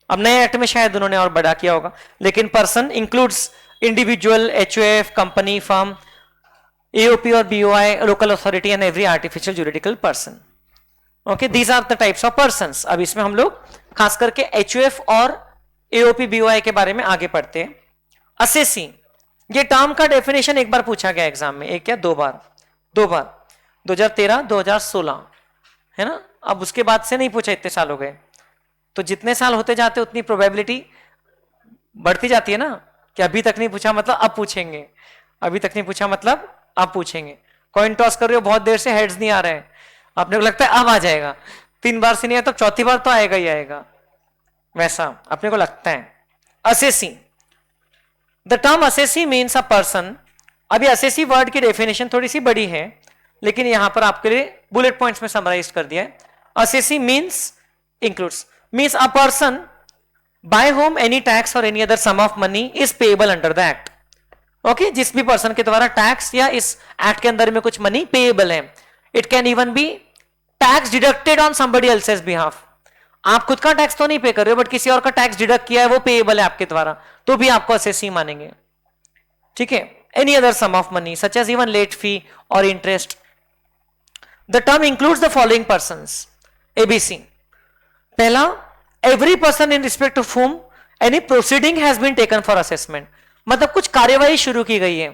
अब नए एक्ट में शायद उन्होंने और बड़ा किया होगा, लेकिन person includes individual, HUF, company, firm, AOP और BOI, local authority and every artificial juridical person. Okay, these are the types of persons. अब इसमें हम लोग खास करके एचयूएफ और एओपी बीओआई के बारे में आगे पढ़ते हैं। असेसी, ये टर्म का डेफिनेशन एक बार पूछा गया एग्जाम में, एक या 2 बार? 2 बार। 2013 2016 है ना। अब उसके बाद से नहीं पूछा, इतने साल हो गए, तो जितने साल होते जाते उतनी प्रोबेबिलिटी बढ़ती जाती है ना, कि अभी तक नहीं पूछा मतलब अब पूछेंगे, अभी तक नहीं पूछा मतलब अब पूछेंगे। कॉइन टॉस कर रहे हो बहुत देर से, हेड्स नहीं आ रहे हैं, अपने को लगता है अब आ जाएगा, 3 बार से नहीं आया तो चौथी बार तो आएगा ही आएगा, वैसा अपने को लगता है। Assessee, the term assessee means a person. अभी असेसी वर्ड की डेफिनेशन थोड़ी सी बड़ी है, लेकिन यहां पर आपके लिए बुलेट पॉइंट्स में समराइज कर दिया है। Assessee means includes, means a person by whom any tax or any other sum of money is payable under the act. Okay, जिस भी पर्सन के द्वारा टैक्स या इस एक्ट के अंदर में कुछ मनी पेएबल है। It can even be tax deducted on somebody else's behalf. आप खुद का टैक्स तो नहीं पे कर रहे हो, बट किसी और का टैक्स डिडक्ट किया है, वो पेएबल है आपके द्वारा, तो भी आपको असेसी मानेंगे। ठीक है, any other sum of money such as even late fee और interest. The term includes the following persons, ABC. पहला, every person in respect of whom any proceeding has been taken for assessment. मतलब कुछ कार्यवाही शुरू की गई है,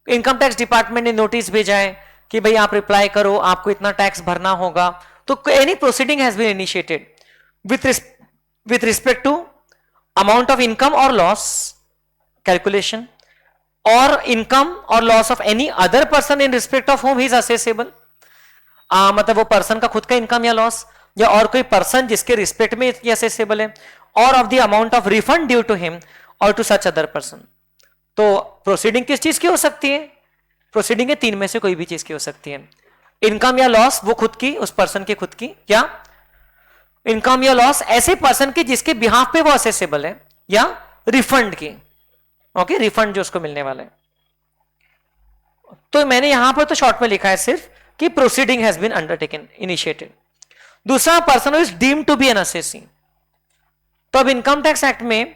income tax department ने नोटिस भेजा है कि भाई आप रिप्लाई करो, आपको इतना टैक्स भरना होगा, तो any proceeding has been initiated with respect to amount of income और लॉस कैलकुलेशन, और इनकम और loss of any other person in respect of whom he is assessable। मतलब वो पर्सन का खुद का इनकम या लॉस, या और कोई पर्सन जिसके रिस्पेक्ट में ये असेसेबल है, और of the amount of refund due to him और टू सच अदर पर्सन। तो प्रोसीडिंग किस चीज की हो सकती है? प्रोसीडिंग 3 में से कोई भी चीज की हो सकती है। इनकम या लॉस वो खुद की, उस पर्सन की खुद की, या इनकम या लॉस ऐसे पर्सन की जिसके बिहाफ पे वो असेसेबल है, या रिफंड की। ओके, रिफंड जो उसको मिलने वाला है। तो मैंने यहां पर तो शॉर्ट में लिखा है सिर्फ कि proceeding has been undertaken, initiated. दूसरा, person is deemed to be an assessee. तो अब इनकम टैक्स एक्ट में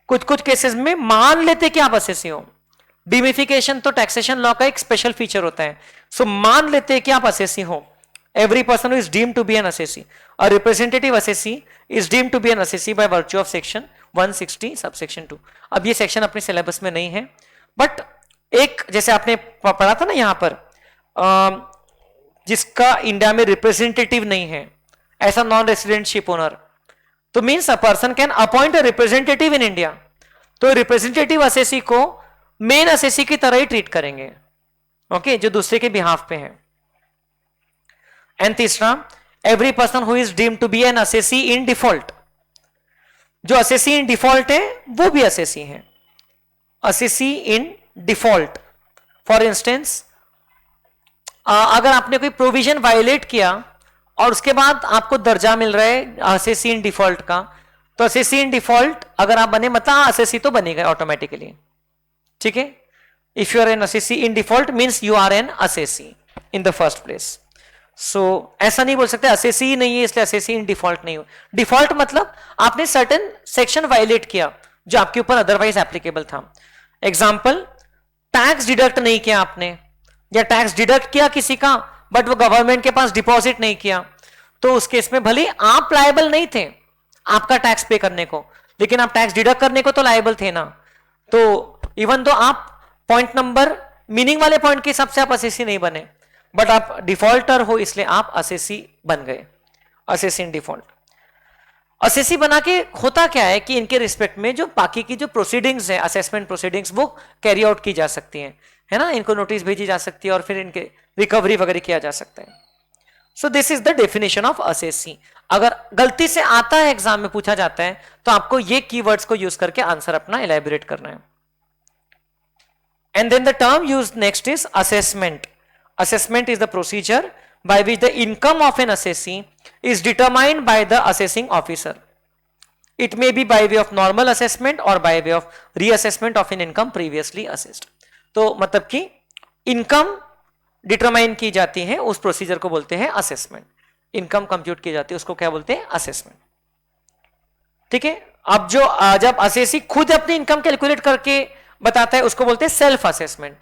कुछ कुछ केसेस में मान लेते कि आप असेसी हो। डीमिफिकेशन तो टैक्सेशन लॉ का एक स्पेशल फीचर होता है। सो मान लेते कि आप असेसी हो। Every person is deemed to be an assessee. A representative assessee is deemed to be an assessee by virtue of section 160 subsection 2। अब ये सेक्शन अपने सिलेबस में नहीं है, बट एक जैसे आपने पढ़ा था ना यहां पर, जिसका इंडिया में रिप्रेजेंटेटिव नहीं है, ऐसा नॉन रेसिडेंट शिप ओनर, तो means a person can appoint a representative in India. तो रिप्रेजेंटेटिव असेसी को मेन असेसी की तरह ही ट्रीट करेंगे, ओके, जो दूसरे के बिहाफ पे है। एंड तीसरा, every person who is deemed to be an assessee in default. जो असेसी इन डिफॉल्ट है वो भी असेसी है। Assessee in default, for instance, अगर आपने कोई प्रोविजन वायलेट किया और उसके बाद आपको दर्जा मिल रहा है असेसी इन डिफॉल्ट का, तो असेसी इन डिफॉल्ट अगर आप बने, मतलब असेसी तो बनेगा ऑटोमेटिकली। ठीक है, if you are an assessee in default means you are an assessee in the first place. So ऐसा नहीं बोल सकते असेसी ही नहीं है इसलिए असेसी इन डिफॉल्ट नहीं हो। डिफॉल्ट मतलब आपने सर्टेन सेक्शन वायलेट किया जो आपके ऊपर अदरवाइज एप्लीकेबल था। एग्जाम्पल, टैक्स डिडक्ट नहीं किया आपने, या टैक्स डिडक्ट किया किसी का बट वो गवर्नमेंट के पास डिपॉजिट नहीं किया, तो उस केस में भले आप लायबल नहीं थे आपका टैक्स पे करने को, लेकिन आप टैक्स डिडक्ट करने को तो लायबल थे ना। तो इवन दो आप पॉइंट नंबर मीनिंग वाले पॉइंट के हिसाब से आप असेसी नहीं बने, बट आप डिफॉल्टर हो इसलिए आप असेसी बन गए, असेसी इन डिफॉल्ट। असेसी बना के होता क्या है कि इनके रिस्पेक्ट में जो बाकी की जो प्रोसीडिंग्स है, असेसमेंट प्रोसीडिंग्स, वो कैरी आउट की जा सकती हैं, है ना, इनको नोटिस भेजी जा सकती है और फिर इनके रिकवरी वगैरह किया जा सकता है। So this is the definition of assessee. अगर गलती से आता है एग्जाम में पूछा जाता है तो आपको ये कीवर्ड्स को यूज करके आंसर अपना एलैबोरेट करना है। And then the term use next is assessment. Assessment is the procedure by which the income of an assessee is determined by the assessing officer. It may be by way of normal assessment or by way of reassessment of an income previously assessed. तो मतलब कि income determine की जाती है, उस procedure को बोलते हैं असेसमेंट। इनकम कंप्यूट की जाती है उसको क्या बोलते हैं? असेसमेंट। ठीक है, अब जो जब असेसी खुद अपनी इनकम कैलकुलेट करके बताता है उसको बोलते हैं सेल्फ असेसमेंट।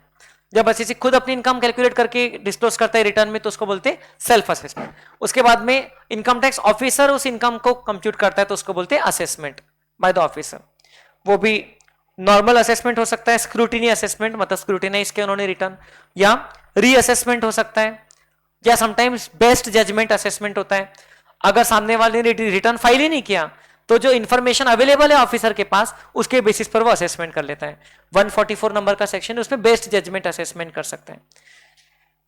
जब असेसी खुद अपनी इनकम कैलकुलेट करके डिस्क्लोज करता है रिटर्न में तो उसको बोलते हैं सेल्फ असेसमेंट। उसके बाद में इनकम टैक्स ऑफिसर उस इनकम को कंप्यूट करता है तो उसको बोलते हैं असेसमेंट बाय द ऑफिसर। वो भी नॉर्मल असेसमेंट हो सकता है, स्क्रूटिनी असेसमेंट मतलब स्क्रूटिनाइज किया उन्होंने रिटर्न, या रीअसेसमेंट हो सकता है या समटाइम्स बेस्ट जजमेंट असेसमेंट होता है। अगर सामने वाले ने रिटर्न फाइल ही नहीं किया तो जो इन्फॉर्मेशन अवेलेबल है ऑफिसर के पास उसके बेसिस पर वो असेसमेंट कर लेता है। 144 नंबर का सेक्शन उसमें बेस्ट जजमेंट असेसमेंट कर सकते हैं।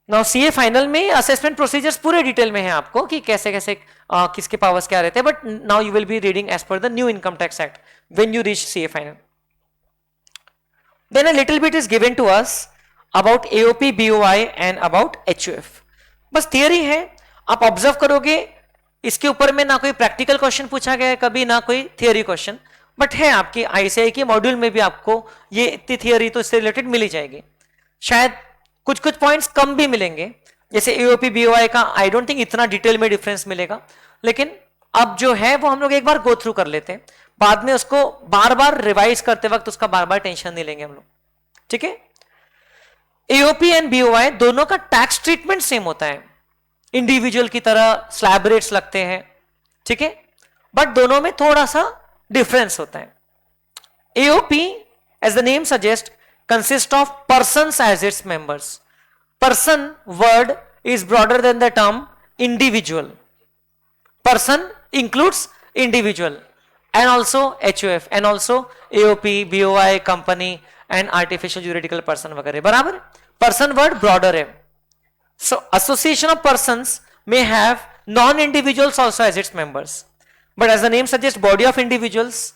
नाउ सीए फाइनल में असेसमेंट प्रोसीजर्स पूरे डिटेल में है आपको कि कैसे कैसे किसके पावर्स क्या रहते हैं, but now you will be reading as per the new income tax act when you reach CA final. Then a little bit is given to us about AOP, BOI and about HUF. बस theory है, आप observe करोगे इसके ऊपर में ना कोई practical question पूछा गया है कभी, ना कोई थियरी क्वेश्चन, बट है आपकी आईसीआई के मॉड्यूल में भी आपको ये इतनी थियरी तो इससे रिलेटेड मिल ही जाएगी। शायद कुछ कुछ पॉइंट्स कम भी मिलेंगे, जैसे एओपी बीओआई का आई डोंट थिंक इतना डिटेल में डिफरेंस मिलेगा, लेकिन अब जो है वो हम लोग एक बार गो थ्रू कर लेते हैं, बाद में उसको बार बार रिवाइज करते वक्त उसका बार बार टेंशन नहीं लेंगे हम लोग, ठीक है। एओपी एंड बीओआई दोनों का टैक्स ट्रीटमेंट सेम होता है, इंडिविजुअल की तरह स्लैब रेट्स लगते हैं, ठीक है, बट दोनों में थोड़ा सा डिफरेंस होता है। AOP as the name suggest consist of persons as its members. Person word is broader than the term individual. Person includes individual and also HUF and also AOP, BOI, company and artificial juridical person वगैरह, बराबर। Person word broader है। So association of persons may have non-individuals also as its members, but as the name suggests, body of individuals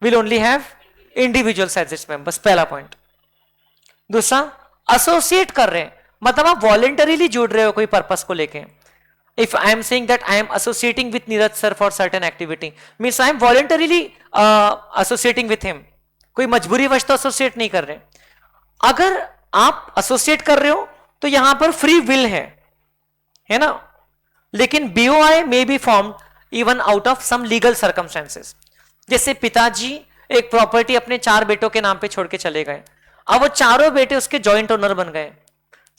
will only have individuals as its members। पहला point. दूसरा, associate कर रहे हैं मतलब आप voluntarily जुड़ रहे हो कोई पर्पस को लेके। If I am saying that I am associating with Neeraj sir for certain activity, means I am voluntarily associating with him, कोई मजबूरी वश तो एसोसिएट नहीं कर रहे। अगर आप एसोसिएट कर रहे हो तो यहां पर फ्री विल है ना, लेकिन BOI may be formed even out of some legal circumstances. जैसे पिताजी एक प्रॉपर्टी अपने 4 बेटों के नाम पे छोड़ के चले गए, अब वो चारों बेटे उसके जॉइंट ओनर बन गए,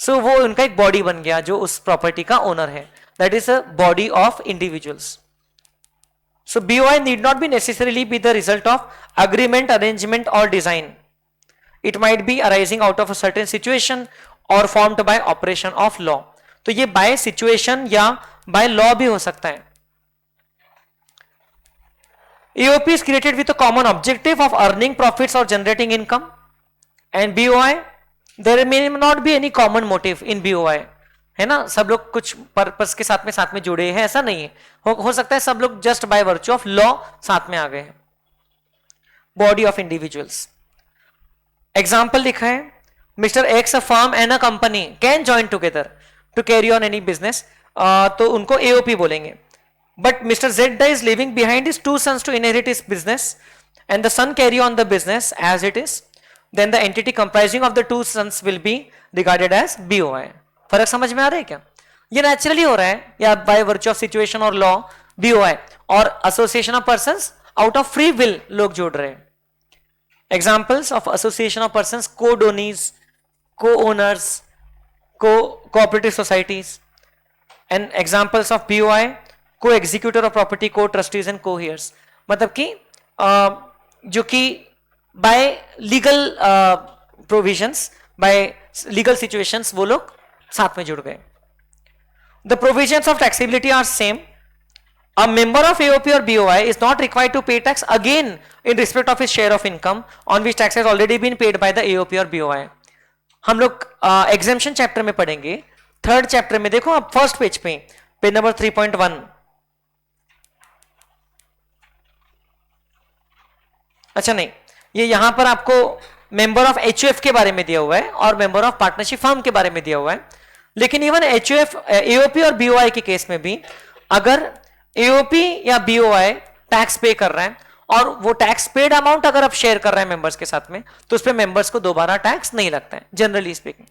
सो वो उनका एक बॉडी बन गया जो उस प्रॉपर्टी का ओनर है, that is a body of individuals. So BOI need not be necessarily be the result of agreement, arrangement or design, it might be arising out of a certain situation or formed by operation of law. तो ये by situation या by law भी हो सकता है। AOP is created with a common objective of earning profits और generating income, and BOI there may not be any common motive in BOI, है ना, सब लोग कुछ पर्पस के साथ में जुड़े हैं ऐसा नहीं है, हो सकता है सब लोग just by virtue of law साथ में आ गए हैं। बॉडी ऑफ इंडिविजुअल्स, एग्जाम्पल लिखा है, mister X a firm and a company can join together to carry on any business, तो उनको एओपी बोलेंगे। But mister Z is living behind his 2 sons to inherit his business and the son carry on the business as it is, then the entity comprising of the 2 sons will be regarded as BOI। फर्क समझ में आ रहा है क्या? ये naturally हो रहा है या बाय वर्च्यू ऑफ सिचुएशन और लॉ BOI, और association of persons out of free will लोग जोड़ रहे हैं। Examples of association of persons, co-donees, co-owners, cooperative societies, and examples of BOI, co-executor of property, co-trustees and co-heirs, मतलब कि जो कि by legal provisions, by legal situations वो लोग साथ में जुड़ गए। The provisions of taxability are same. A member of AOP or BOI is not required to pay tax again in respect of his share of income on which tax has already been paid by the AOP or BOI। हम लोग exemption chapter में पढ़ेंगे, 3rd chapter में देखो आप first page पे, page number 3.1। अच्छा नहीं, ये यहां पर आपको मेंबर ऑफ एचयूएफ के बारे में दिया हुआ है और मेंबर ऑफ पार्टनरशिप फर्म के बारे में दिया हुआ है, लेकिन इवन एचयूएफ, एओपी और बीओआई के केस में भी अगर एओपी या बीओआई टैक्स पे कर रहा है और वो टैक्स पेड अमाउंट अगर आप शेयर कर रहे हैं मेंबर्स के साथ में, तो उस पे मेंबर्स को दोबारा टैक्स नहीं लगता है जनरली स्पीकिंग।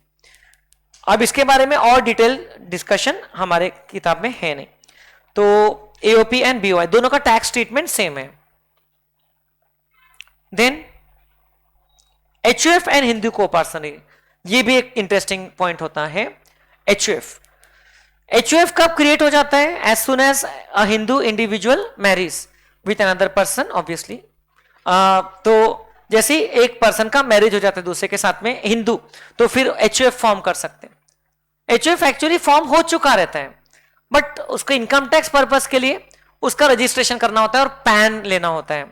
अब इसके बारे में और डिटेल डिस्कशन हमारे किताब में है नहीं। तो एओपी एंड बीओआई दोनों का टैक्स ट्रीटमेंट सेम है। Then HUF and Hindu coparcenary, ये भी एक इंटरेस्टिंग पॉइंट होता है। एचयूएफ कब क्रिएट हो जाता है? As soon as a Hindu individual marriage with another person obviously. तो जैसे एक पर्सन का मैरिज हो जाता है दूसरे के साथ में हिंदू, तो फिर एचयूएफ फॉर्म कर सकते हैं। एचयूएफ एक्चुअली फॉर्म हो चुका रहता है, बट उसको इनकम टैक्स पर्पस के लिए उसका रजिस्ट्रेशन करना होता है और पैन लेना होता है।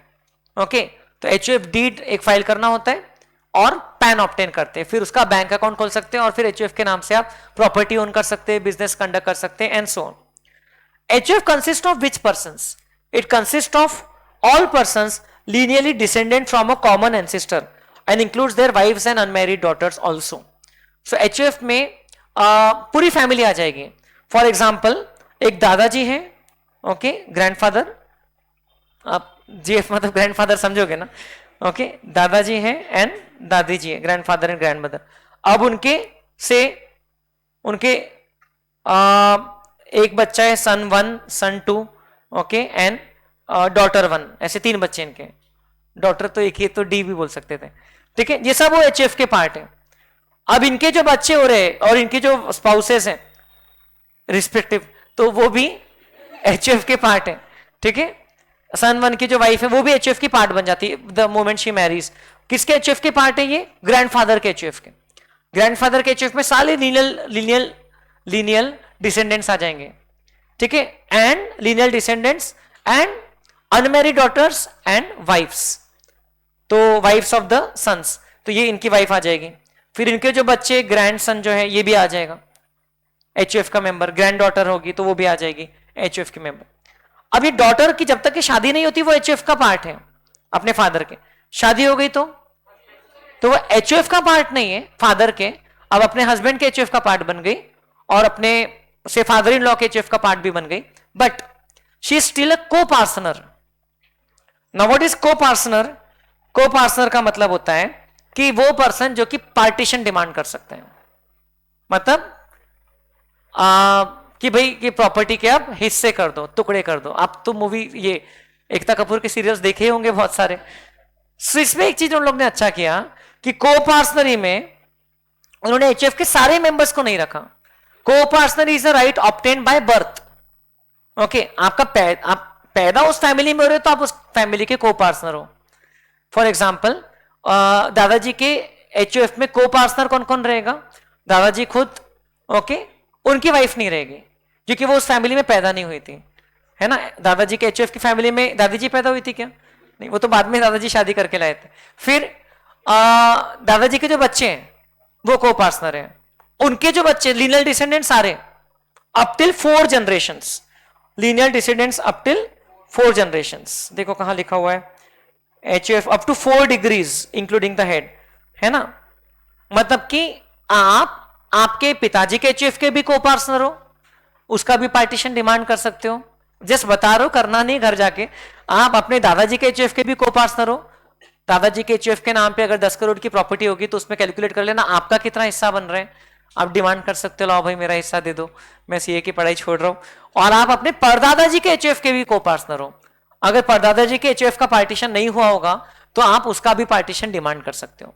ओके, तो एचयूएफ डीड एक फाइल करना होता है और पैन ऑब्टेन करते हैं, फिर उसका बैंक अकाउंट खोल सकते हैं और फिर एचयूएफ के नाम से आप प्रॉपर्टी ओन कर सकते हैं, बिजनेस कंडक्ट कर सकते हैं and so on. HUF consists of which persons? It consists of all persons lineally descendant from a common ancestor and includes their wives and unmarried daughters also. So HUF में पूरी family आ जाएगी। For example एक दादाजी हैं, okay, grandfather, आप GF मतलब grandfather समझोगे ना, ओके, दादाजी हैं एंड दादी जी है, ग्रैंडफादर एंड ग्रैंडमदर। अब उनके से उनके एक बच्चा है, सन 1, सन 2, ओके, एंड डॉटर 1, ऐसे 3 बच्चे इनके। डॉटर तो एक ही, तो डी भी बोल सकते थे, ठीक है। ये सब वो एचएफ के पार्ट है। अब इनके जो बच्चे हो रहे हैं और इनके जो स्पाउसेस हैं रिस्पेक्टिव, तो वो भी एचएफ के पार्ट है, ठीक है। सन 1 की जो वाइफ है वो भी एचएफ की पार्ट बन जाती है द मोमेंट शी मैरीज। किसके एचएफ के पार्ट है ये? ग्रैंडफादर के एचएफ के। ग्रैंडफादर के एचएफ में सारे लीनियल डिसेंडेंट्स आ जाएंगे, ठीक है, and lineal descendants and unmarried daughters and wifes, तो वाइफ्स ऑफ द सन्स, तो ये इनकी वाइफ आ जाएगी। फिर इनके जो बच्चे ग्रैंड सन जो है ये भी आ जाएगा एचयूएफ का मेंबर। ग्रैंड डॉटर होगी तो वो भी आ जाएगी एचयूएफ के मेंबर। अब ये डॉटर की जब तक की शादी नहीं होती वो एचयूएफ का पार्ट है अपने फादर के। शादी हो गई तो वो एचयूएफ का पार्ट नहीं है फादर के, अब अपने हस्बैंड के एचयूएफ का पार्ट बन गई और अपने से फादर इन लॉ के एचयूएफ का पार्ट भी बन गई, but she is still a को पार्टनर। नाउ व्हाट इज को पार्टनर? को पार्टनर का मतलब होता है कि वो पर्सन जो कि पार्टीशन डिमांड कर सकते हैं, मतलब कि भाई ये प्रॉपर्टी के आप हिस्से कर दो, टुकड़े कर दो। आप तो मूवी ये एकता कपूर के सीरियल्स देखे होंगे बहुत सारे। सो इसमें एक चीज उन लोग ने अच्छा किया कि को पार्टनरी में उन्होंने एचएफ के सारे मेंबर्स को नहीं रखा। को partner is a right obtained by birth. Okay, आप पैदा उस फैमिली में हो रहे हो तो आप उस फैमिली के को पार्टनर हो। फॉर एग्जाम्पल दादाजी के एचयूएफ में को पार्टनर कौन कौन रहेगा? दादाजी खुद, ओके, उनकी वाइफ नहीं रहेगी क्योंकि वो उस फैमिली में पैदा नहीं हुई थी, है ना। दादाजी के एचयूएफ की फैमिली में दादी जी पैदा हुई थी क्या? नहीं, वो तो बाद में दादाजी शादी करके लाए थे। फिर दादाजी के जो बच्चे हैं वो को पार्टनर हैं, उनके जो बच्चे लीनियल डिसेंडेंट्स सारे up till 4 generations, lineal descendants up till 4 generations. देखो कहां लिखा हुआ है, HUF up to 4 degrees including the head, है ना। मतलब कि आप आपके पिताजी के एचयूएफ के भी को पार्टनर हो, उसका भी पार्टीशन डिमांड कर सकते हो। जस्ट बता रहा हूं, करना नहीं घर जाके। आप अपने दादाजी के एचयूएफ के भी को पार्टनर हो। दादाजी के एचयूएफ के नाम पे अगर 10 करोड़ की प्रॉपर्टी होगी तो उसमें कैलकुलेट कर लेना आपका कितना हिस्सा बन रहा है। आप डिमांड कर सकते हो, लाओ भाई मेरा हिस्सा दे दो, मैं सीए की पढ़ाई छोड़ रहा हूं। और आप अपने परदादाजी के एचयूएफ के भी को पार्टनर हो। अगर परदादाजी के एचयूएफ का पार्टीशन नहीं हुआ होगा तो आप उसका भी पार्टीशन डिमांड कर सकते हो,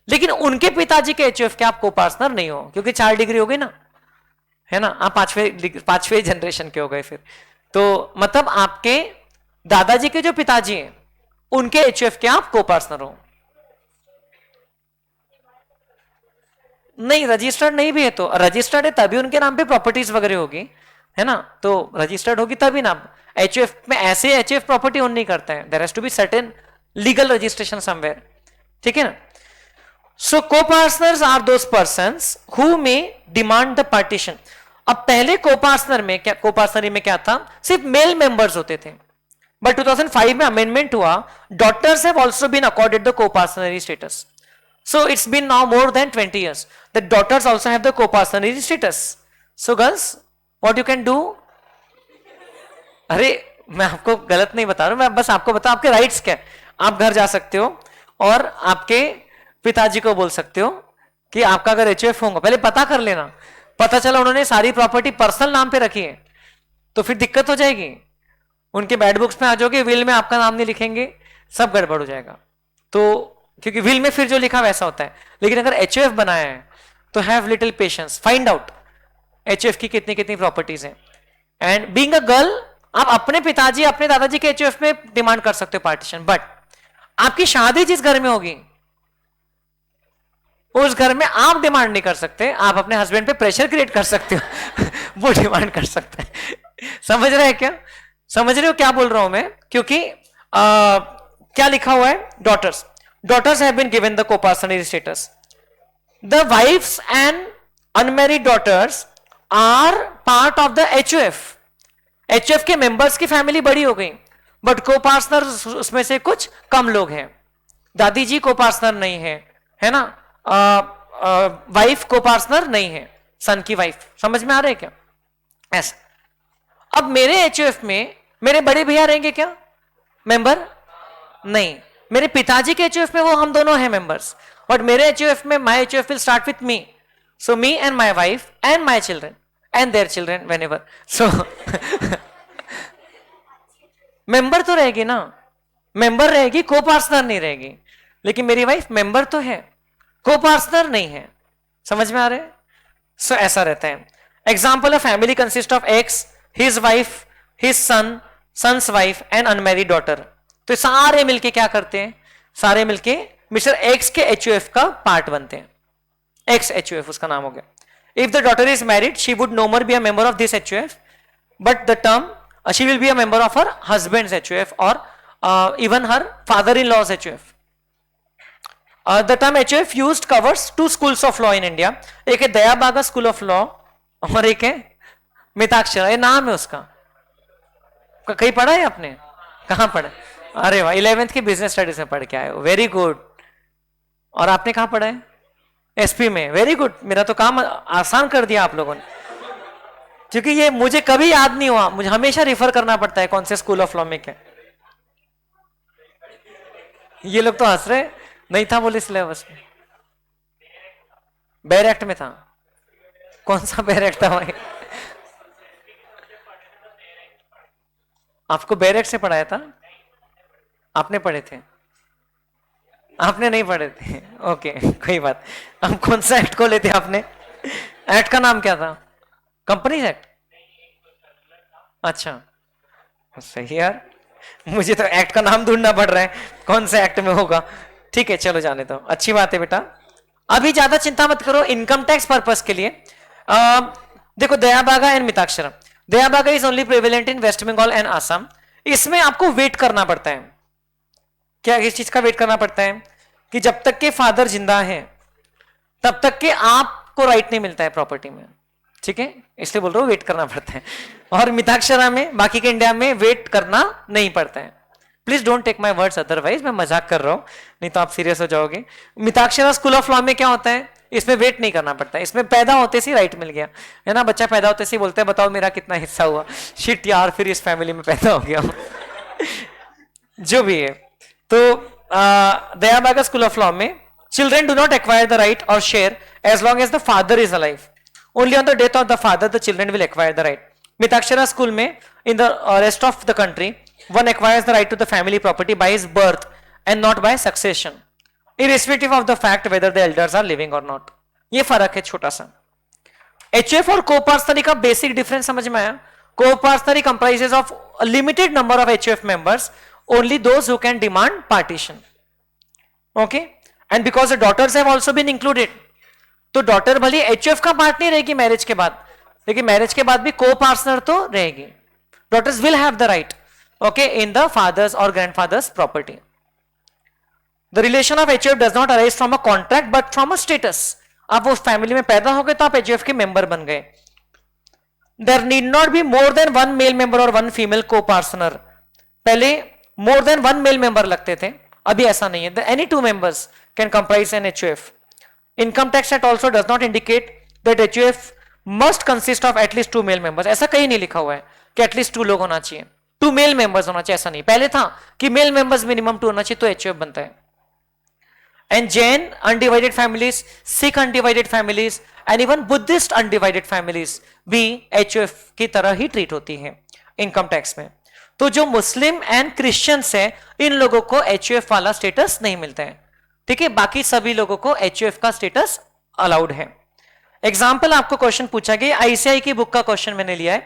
लेकिन उनके पिताजी के एचयूएफ के आप को पार्टनर नहीं हो क्योंकि 4 डिग्री हो गई ना, है ना। आप पांचवें जनरेशन के हो गए फिर। तो मतलब आपके दादाजी के जो पिताजी हैं उनके एचयूएफ के आप को पार्टनर हो। नहीं, रजिस्टर्ड नहीं भी है तो रजिस्टर्ड है तभी उनके नाम पे प्रॉपर्टीज वगैरह होगी, है ना। तो रजिस्टर्ड होगी तभी ना। एचयूएफ में ऐसे एचयूएफ प्रॉपर्टी ओन नहीं करता है, there has to be certain legal registration somewhere, ठीक है ना। So coparceners are those persons who may demand the partition. अब पहले को पार्टनर में क्या, को पार्टनरी में क्या था, सिर्फ मेल मेंबर्स होते थे, बट 2005 में अमेंडमेंट हुआ, daughters have also been accorded the coparcenary status. So it's been now more than 20 years that daughters also have the co-partnership status. So girls, what you can do? अरे मैं आपको गलत नहीं बता रहा हूं, मैं बस आपको बता आपके राइट्स क्या है। आप घर जा सकते हो और आपके पिताजी को बोल सकते हो कि आपका अगर एचयूएफ होगा, पहले पता कर लेना। पता चला उन्होंने सारी प्रॉपर्टी पर्सनल नाम पे रखी है तो फिर दिक्कत हो जाएगी, उनके बैड बुक्स में आ जाओगे, विल में आपका नाम नहीं लिखेंगे, सब गड़बड़ हो जाएगा। तो क्योंकि विल में फिर जो लिखा वैसा होता है। लेकिन अगर एचयूएफ बनाया है तो have little patience, find out HUF की कितनी कितनी प्रॉपर्टीज हैं। एंड बीइंग अ गर्ल आप अपने पिताजी अपने दादाजी के एचयूएफ में डिमांड कर सकते हो पार्टीशन, बट आपकी शादी जिस घर में होगी उस घर में आप डिमांड नहीं कर सकते, आप अपने हस्बैंड पे प्रेशर क्रिएट कर सकते हो वो डिमांड कर सकता है। समझ रहे हैं क्या? समझ रहे हो क्या बोल रहा हूं मैं? क्योंकि क्या लिखा हुआ है? Daughters have been given the coparcenary status. The wives and unmarried daughters are part of the HUF. HUF के मेंबर्स की फैमिली बड़ी हो गई, बट कोपार्टनर उसमें से कुछ कम लोग हैं। दादी जी कोपार्टनर नहीं है ना? वाइफ कोपार्टनर नहीं है, सन की वाइफ। समझ में आ रहा है क्या? ऐसा। अब मेरे एचओएफ में मेरे बड़े भैया रहेंगे क्या मेंबर? नहीं। मेरे पिताजी के एचओएफ में वो हम दोनों हैं मेंबर्स, बट मेरे एचओएफ में my HUF will start with me, so me and my wife and my children and their children whenever. So member तो रहेगी ना, मेंबर रहेगी, कोपार्टनर नहीं रहेगी। लेकिन मेरी वाइफ मेंबर तो है, कोपार्टनर नहीं है। समझ में आ रहा है? सो ऐसा रहता है। Example, a family consist of X, his wife, his son, son's wife and unmarried daughter. तो सारे मिलके क्या करते हैं? सारे मिलके मिस्टर एक्स के एचओएफ का पार्ट बनते हैं। एक्स एचओएफ उसका नाम हो गया। If the daughter is married, she would no more be a member of this HUF, but the term she will be a member of her husband's HOF or even her father-in-law's HOF. The term HOF used covers two schools of law in India. एक है दया बागा school of law और एक है मिताक्षरा, ये नाम है उसका। कहीं पढ़ा है आपने? कहाँ पढ़ा? अरे वाह, 11th की बिजनेस स्टडीज में पढ़ के आए हो, वेरी गुड। और आपने कहाँ पढ़ा है? एसपी में, वेरी गुड। मेरा तो काम आसान कर दिया आप लोगों ने, क्योंकि ये मुझे कभी याद नहीं हुआ, मुझे हमेशा रिफर करना पड़ता है कौन से स्कूल ऑफ लॉ में क्या। ये लोग तो हंस रहे, नहीं था बोले सिलेबस में, बेर एक्ट में था। कौन सा बेर एक्ट था भाई? आपको बेर एक्ट से पढ़ाया था? आपने पढ़े थे? आपने नहीं पढ़े थे? ओके, कोई बात। अब कौन सा एक्ट को लेते आपने? एक्ट का नाम क्या था? Companies act. अच्छा, सही यार, मुझे तो एक्ट का नाम ढूंढना पड़ रहा है कौन से एक्ट में होगा। ठीक है, चलो जाने दो, अच्छी बात है बेटा। अभी ज्यादा चिंता मत करो इनकम टैक्स पर्पस के लिए। देखो, Dayabhaga and Mitakshara. Dayabhaga is only prevalent in west Bengal and Assam. इसमें आपको वेट करना पड़ता है। क्या इस चीज का वेट करना पड़ता है? कि जब तक के फादर जिंदा है तब तक के आपको राइट नहीं मिलता है प्रॉपर्टी में। ठीक है, इसलिए बोल रहा हूं वेट करना पड़ता है। और मिताक्षरा में, बाकी के इंडिया में वेट करना नहीं पड़ता है। Please don't take my words otherwise, मैं मजाक कर रहा हूं, नहीं तो आप सीरियस हो जाओगे। मिताक्षरा स्कूल ऑफ लॉ में क्या होता है? इसमें वेट नहीं करना पड़ता है। इसमें पैदा होते से राइट मिल गया है ना। बच्चा पैदा होते से बोलता है बताओ मेरा कितना हिस्सा हुआ। शिट यार, फिर इस फैमिली में पैदा हो गया जो भी है। तो दयाबागा स्कूल ऑफ लॉ में children do not acquire the right or share as long as the father is alive. Only on the death of the father the children will acquire the right. Mitakshara school में in the rest of the country one acquires the right to the family property by his birth and not by succession, irrespective of the fact whether the elders are living or not. ये फर्क है छोटा सा। HF और co-parsonary का basic difference समझ में आया? Co-parsonary comprises of a limited number of HF members, only those who can demand partition. Okay, and because the daughters have also been included, तो डॉटर भले एचओएफ का पार्ट नहीं रहेगी मैरिज के बाद, लेकिन मैरिज के बाद भी को पार्टनर तो रहेगी। Daughters will have the right, okay, in the father's or grandfather's property. The relation of HUF does not arise from a contract but from a status. आप उस फैमिली में पैदा हो गए तो आप एचओएफ के मेंबर बन गए। There need not be more than one male member और वन फीमेल को पार्टनर। पहले more than one male member लगते थे, अभी ऐसा नहीं है। Any two members can comprise an HUF. Income Tax Act also does not indicate that HUF must consist of at least 2 male members. ऐसा कहीं नहीं लिखा हुआ है कि एटलीस्ट 2 लोग होना चाहिए, 2 मेल मेंबर्स होना चाहिए, ऐसा नहीं। पहले था कि मेल मेंबर्स मिनिमम 2 होना चाहिए तो HUF बनता है। And Jain undivided families, Sikh undivided families and even Buddhist undivided families भी HUF की तरह ही ट्रीट होती है इनकम टैक्स में। तो जो मुस्लिम एंड क्रिश्चियंस है इन लोगों को HUF वाला स्टेटस नहीं मिलता है। ठीक है, बाकी सभी लोगों को HUF का स्टेटस अलाउड है। एग्जाम्पल आपको क्वेश्चन पूछा गया, आईसीआई की बुक का क्वेश्चन मैंने लिया है,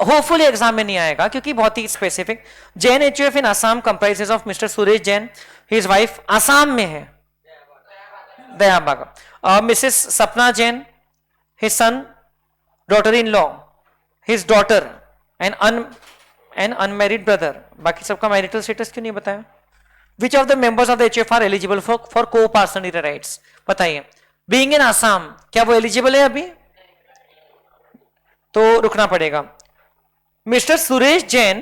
होपफुली एग्जाम में नहीं आएगा क्योंकि बहुत ही specific. Jain HUF in Assam comprises of mister Suresh Jain, his wife Assam में है, Dayabhaga, Mrs Sapna Jain, his son, daughter in law, his daughter and unmarried brother. बाकी सबका मैरिटल स्टेटस क्यों नहीं बताया? Which of the members of the HUF are eligible for coparcenary rights? बताइए। Being in Assam, क्या वो एलिजिबल है अभी? तो रुकना पड़ेगा। Mister Suresh Jain,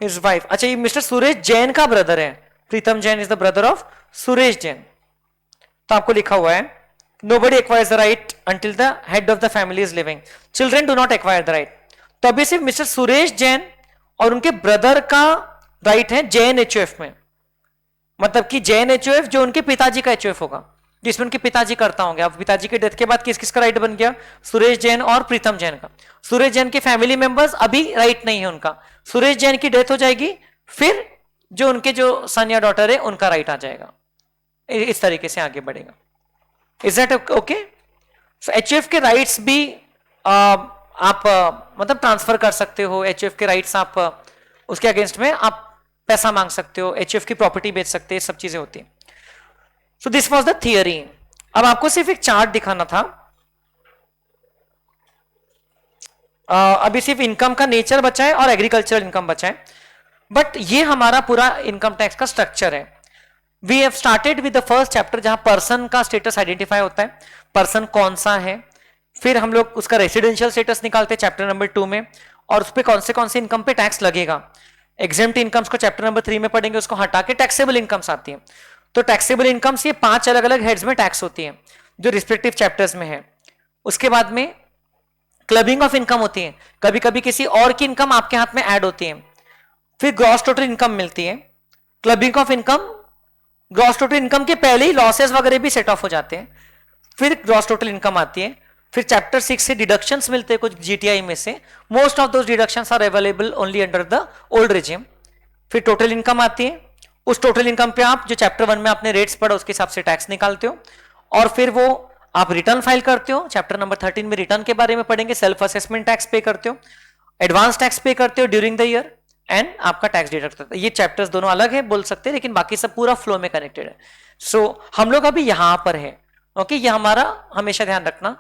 his wife, अच्छा ये मिस्टर सुरेश जैन का ब्रदर है, Pritam Jain is the brother of Suresh Jain. तो आपको लिखा हुआ है nobody acquires the right until the head of the family is living, children do not acquire the right। तो अभी सिर्फ मिस्टर सुरेश जैन और उनके ब्रदर का राइट है जैन एचओएफ में, मतलब कि जैन एचओएफ जो उनके पिताजी का एचओएफ होगा, जिसमें उनके पिताजी करता होंगे। अब पिताजी के डेथ के बाद किस किस का राइट बन गया? सुरेश जैन और प्रीतम जैन का। सुरेश जैन के फैमिली मेंबर्स अभी राइट नहीं है उनका, सुरेश जैन की डेथ हो जाएगी, फिर जो उनके जो सन या डॉटर है उनका राइट आ जाएगा। इस तरीके से आगे बढ़ेगा। Is that okay? एचएफ के राइट्स भी आप मतलब ट्रांसफर कर सकते हो। एचएफ के राइट्स आप उसके अगेंस्ट में आप पैसा मांग सकते हो, एचएफ की प्रॉपर्टी बेच सकते हैं, सब चीजें होती हैं। So this was the theory. अब आपको सिर्फ एक चार्ट दिखाना था। अभी सिर्फ इनकम का नेचर बचा है और एग्रीकल्चरल इनकम बचा है, बट ये हमारा पूरा इनकम टैक्स का स्ट्रक्चर है। We have started with the first chapter, जहां पर्सन का स्टेटस आइडेंटिफाई होता है, पर्सन कौन सा है। फिर हम लोग उसका रेसिडेंशियल स्टेटस निकालते हैं चैप्टर नंबर 2 में, और उस पर कौन से इनकम पे टैक्स लगेगा। एग्जेम्प्ट इनकम्स को चैप्टर नंबर 3 में पढ़ेंगे, उसको हटा के टैक्सेबल इनकम्स आती है। तो टैक्सेबल इनकम्स ये 5 अलग अलग हेड्स में टैक्स होती है जो रिस्पेक्टिव चैप्टर्स में है। उसके बाद में क्लबिंग ऑफ इनकम होती है, कभी कभी किसी और की इनकम आपके हाथ में ऐड होती है। फिर ग्रॉस टोटल इनकम मिलती है। Clubbing of income, gross total income के पहले ही लॉसेस वगैरह भी सेट ऑफ हो जाते हैं, फिर ग्रॉस टोटल इनकम आती है। फिर चैप्टर 6 से डिडक्शंस मिलते हैं कुछ जीटीआई में से, most of those deductions are available only under the old regime. फिर टोटल इनकम आती है, उस टोटल इनकम पे आप जो चैप्टर 1 में आपने रेट्स पढ़ा उसके हिसाब से टैक्स निकालते हो, और फिर वो आप रिटर्न फाइल करते हो। चैप्टर नंबर 13 में रिटर्न के बारे में पढ़ेंगे, सेल्फ असेसमेंट टैक्स पे करते हो, एडवांस टैक्स पे करते हो ड्यूरिंग द ईयर, एंड आपका टैक्स डिडक्ट होता है। ये चैप्टर्स दोनों अलग है बोल सकते हैं, लेकिन बाकी सब पूरा फ्लो में कनेक्टेड है। सो हम लोग अभी यहां पर है, ओके। ये हमारा हमेशा ध्यान रखना,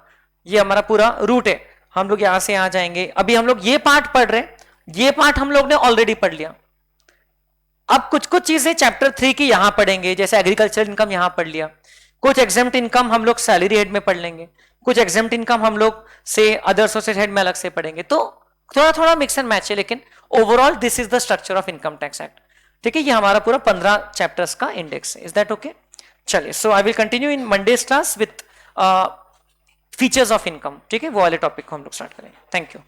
ये हमारा पूरा रूट है। हम लोग यहां से यहां जाएंगे। अभी हम लोग ये पार्ट पढ़ रहे हैं, ये पार्ट हम लोग ने ऑलरेडी पढ़ लिया। अब कुछ कुछ चीजें चैप्टर 3 की यहां पढ़ेंगे, जैसे एग्रीकल्चर इनकम यहां पढ़ लिया, कुछ एग्जेम्प्ट इनकम हम लोग सैलरी हेड में पढ़ लेंगे, कुछ एग्जेम्प्ट इनकम हम लोग से अदर सोर्सेज हेड में अलग से पढ़ेंगे। तो थोड़ा थोड़ा मिक्स एंड मैच है, लेकिन overall this is the structure of income tax act. ठीक है, ये हमारा पूरा 15 चैप्टर्स का इंडेक्स है। Is that okay? चलिए, so I will continue in Monday's class with features of income. ठीक है, वो वाले टॉपिक को हम लोग स्टार्ट करेंगे। Thank you.